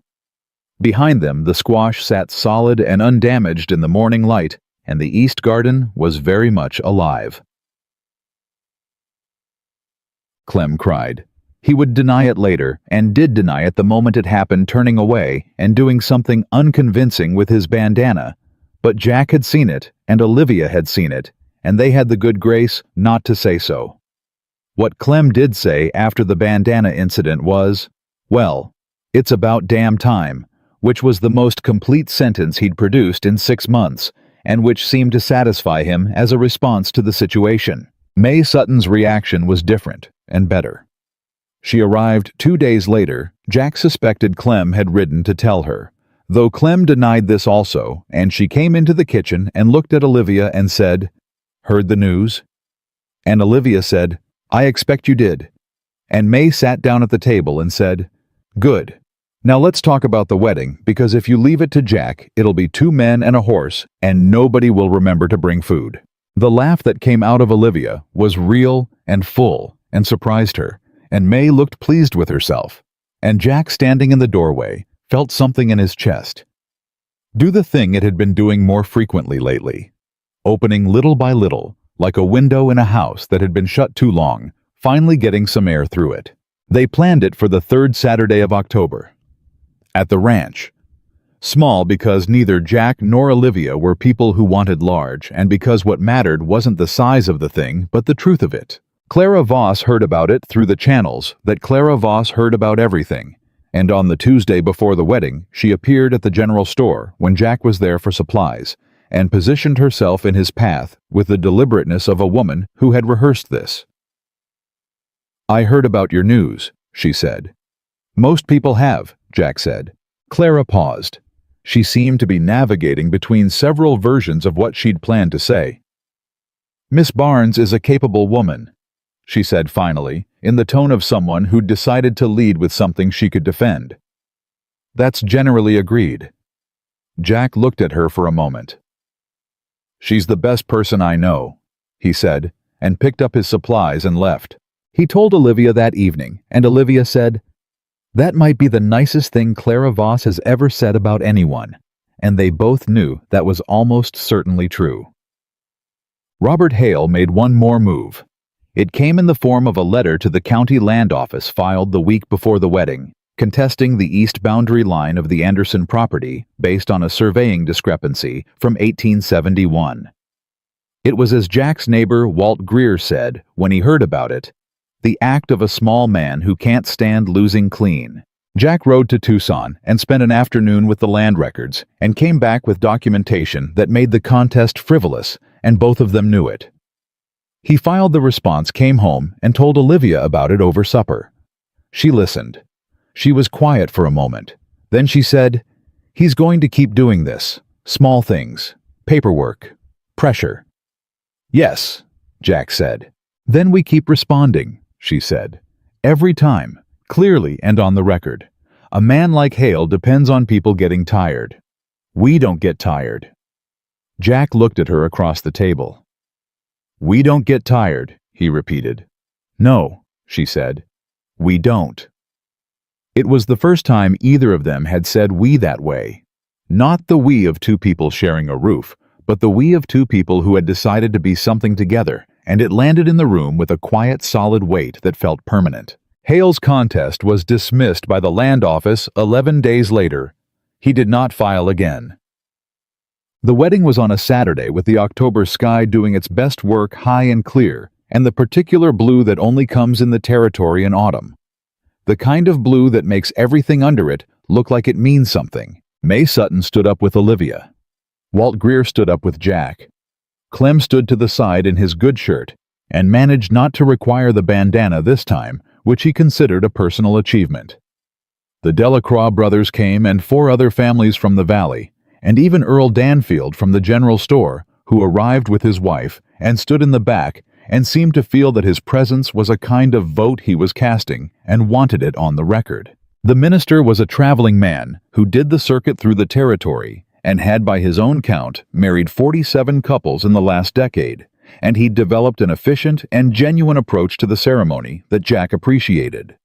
Behind them, the squash sat solid and undamaged in the morning light, and the east garden was very much alive. Clem cried. He would deny it later, and did deny it the moment it happened, turning away and doing something unconvincing with his bandana. But Jack had seen it, and Olivia had seen it, and they had the good grace not to say so. What Clem did say after the bandana incident was, "Well, it's about damn time," which was the most complete sentence he'd produced in 6 months, and which seemed to satisfy him as a response to the situation. May Sutton's reaction was different and better. She arrived 2 days later. Jack suspected Clem had ridden to tell her, though Clem denied this also, and she came into the kitchen and looked at Olivia and said, "Heard the news?" And Olivia said, "I expect you did." And May sat down at the table and said, "Good. Now let's talk about the wedding, because if you leave it to Jack, it'll be 2 men and a horse, and nobody will remember to bring food." The laugh that came out of Olivia was real and full and surprised her, and May looked pleased with herself. And Jack, standing in the doorway, felt something in his chest. Do the thing it had been doing more frequently lately. Opening little by little, like a window in a house that had been shut too long, finally getting some air through it. They planned it for the 3rd Saturday of October. At the ranch. Small because neither Jack nor Olivia were people who wanted large, and because what mattered wasn't the size of the thing, but the truth of it. Clara Voss heard about it through the channels that Clara Voss heard about everything, and on the Tuesday before the wedding, she appeared at the general store when Jack was there for supplies, and positioned herself in his path with the deliberateness of a woman who had rehearsed this. "I heard about your news," she said. "Most people have," Jack said. Clara paused. She seemed to be navigating between several versions of what she'd planned to say. "Miss Barnes is a capable woman," she said finally, in the tone of someone who'd decided to lead with something she could defend. "That's generally agreed." Jack looked at her for a moment. "She's the best person I know," he said, and picked up his supplies and left. He told Olivia that evening, and Olivia said, "That might be the nicest thing Clara Voss has ever said about anyone," and they both knew that was almost certainly true. Robert Hale made one more move. It came in the form of a letter to the county land office filed the week before the wedding, contesting the east boundary line of the Anderson property based on a surveying discrepancy from 1871. It was as Jack's neighbor Walt Greer said when he heard about it, "The act of a small man who can't stand losing clean." Jack rode to Tucson and spent an afternoon with the land records and came back with documentation that made the contest frivolous, and both of them knew it. He filed the response, came home, and told Olivia about it over supper. She listened. She was quiet for a moment. Then she said, "He's going to keep doing this. Small things. Paperwork. Pressure." "Yes," Jack said. "Then we keep responding," she said. "Every time, clearly and on the record. A man like Hale depends on people getting tired. We don't get tired." Jack looked at her across the table. "We don't get tired," he repeated. "No," she said. "We don't." It was the first time either of them had said "we" that way. Not the we of 2 people sharing a roof, but the we of 2 people who had decided to be something together, and it landed in the room with a quiet, solid weight that felt permanent. Hale's contest was dismissed by the land office 11 days later. He did not file again. The wedding was on a Saturday with the October sky doing its best work high and clear, and the particular blue that only comes in the territory in autumn. The kind of blue that makes everything under it look like it means something. May Sutton stood up with Olivia. Walt Greer stood up with Jack. Clem stood to the side in his good shirt and managed not to require the bandana this time, which he considered a personal achievement. The Delacroix brothers came, and 4 other families from the valley, and even Earl Danfield from the general store, who arrived with his wife and stood in the back and seemed to feel that his presence was a kind of vote he was casting and wanted it on the record. The minister was a traveling man who did the circuit through the territory and had, by his own count, married 47 couples in the last decade, and he'd developed an efficient and genuine approach to the ceremony that Jack appreciated.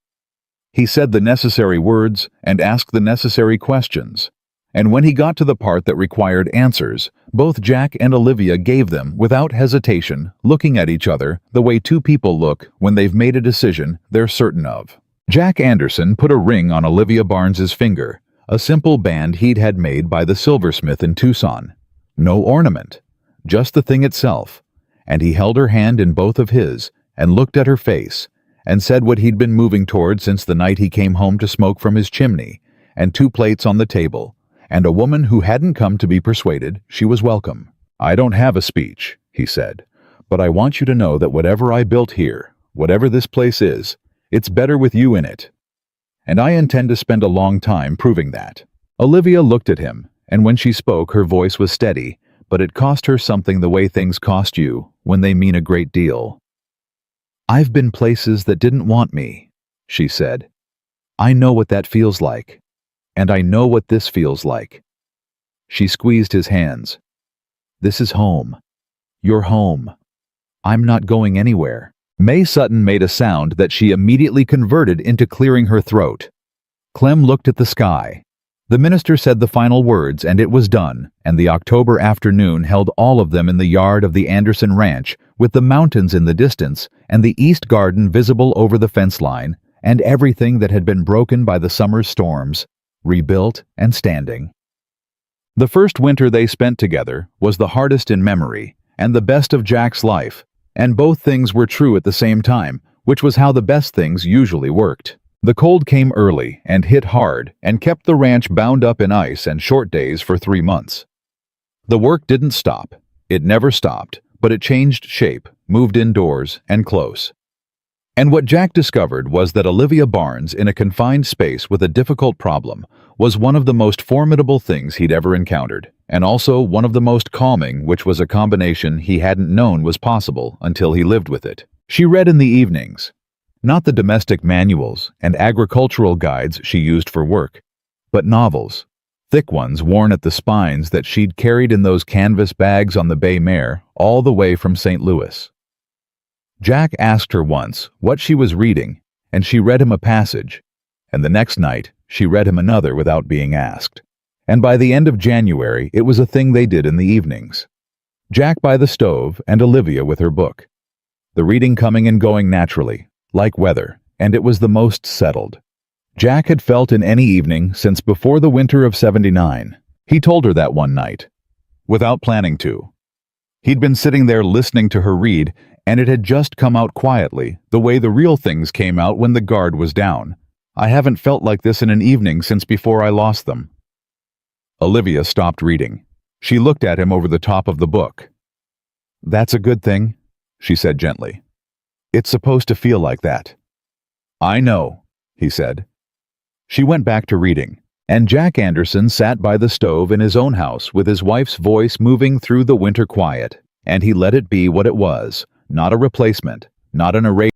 He said the necessary words and asked the necessary questions, and when he got to the part that required answers, both Jack and Olivia gave them without hesitation, looking at each other the way 2 people look when they've made a decision they're certain of. Jack Anderson put a ring on Olivia Barnes's finger, a simple band he'd had made by the silversmith in Tucson. No ornament, just the thing itself, and he held her hand in both of his and looked at her face and said what he'd been moving toward since the night he came home to smoke from his chimney, and 2 plates on the table, and a woman who hadn't come to be persuaded she was welcome. "I don't have a speech," he said, "but I want you to know that whatever I built here, whatever this place is, it's better with you in it. And I intend to spend a long time proving that." Olivia looked at him, and when she spoke her voice was steady, but it cost her something the way things cost you when they mean a great deal. "I've been places that didn't want me," she said. "I know what that feels like. And I know what this feels like." She squeezed his hands. "This is home. Your home. I'm not going anywhere." May Sutton made a sound that she immediately converted into clearing her throat. Clem looked at the sky. The minister said the final words, and it was done, and the October afternoon held all of them in the yard of the Anderson Ranch, with the mountains in the distance, and the east garden visible over the fence line, and everything that had been broken by the summer's storms, rebuilt and standing. The first winter they spent together was the hardest in memory, and the best of Jack's life, and both things were true at the same time, which was how the best things usually worked. The cold came early and hit hard and kept the ranch bound up in ice and short days for 3 months. The work didn't stop. It never stopped, but it changed shape, moved indoors and close. And what Jack discovered was that Olivia Barnes, in a confined space with a difficult problem, was one of the most formidable things he'd ever encountered, and also one of the most calming, which was a combination he hadn't known was possible until he lived with it. She read in the evenings. Not the domestic manuals and agricultural guides she used for work, but novels, thick ones worn at the spines that she'd carried in those canvas bags on the Bay Mare all the way from St. Louis. Jack asked her once what she was reading, and she read him a passage, and the next night she read him another without being asked. And by the end of January, it was a thing they did in the evenings. Jack by the stove and Olivia with her book. The reading coming and going naturally, like weather, and it was the most settled Jack had felt in any evening since before the winter of '79. He told her that one night, without planning to. He'd been sitting there listening to her read, and it had just come out quietly, the way the real things came out when the guard was down. "I haven't felt like this in an evening since before I lost them." Olivia stopped reading. She looked at him over the top of the book. "That's a good thing," she said gently. "It's supposed to feel like that." "I know," he said. She went back to reading, and Jack Anderson sat by the stove in his own house with his wife's voice moving through the winter quiet, and he let it be what it was, not a replacement, not an erasure.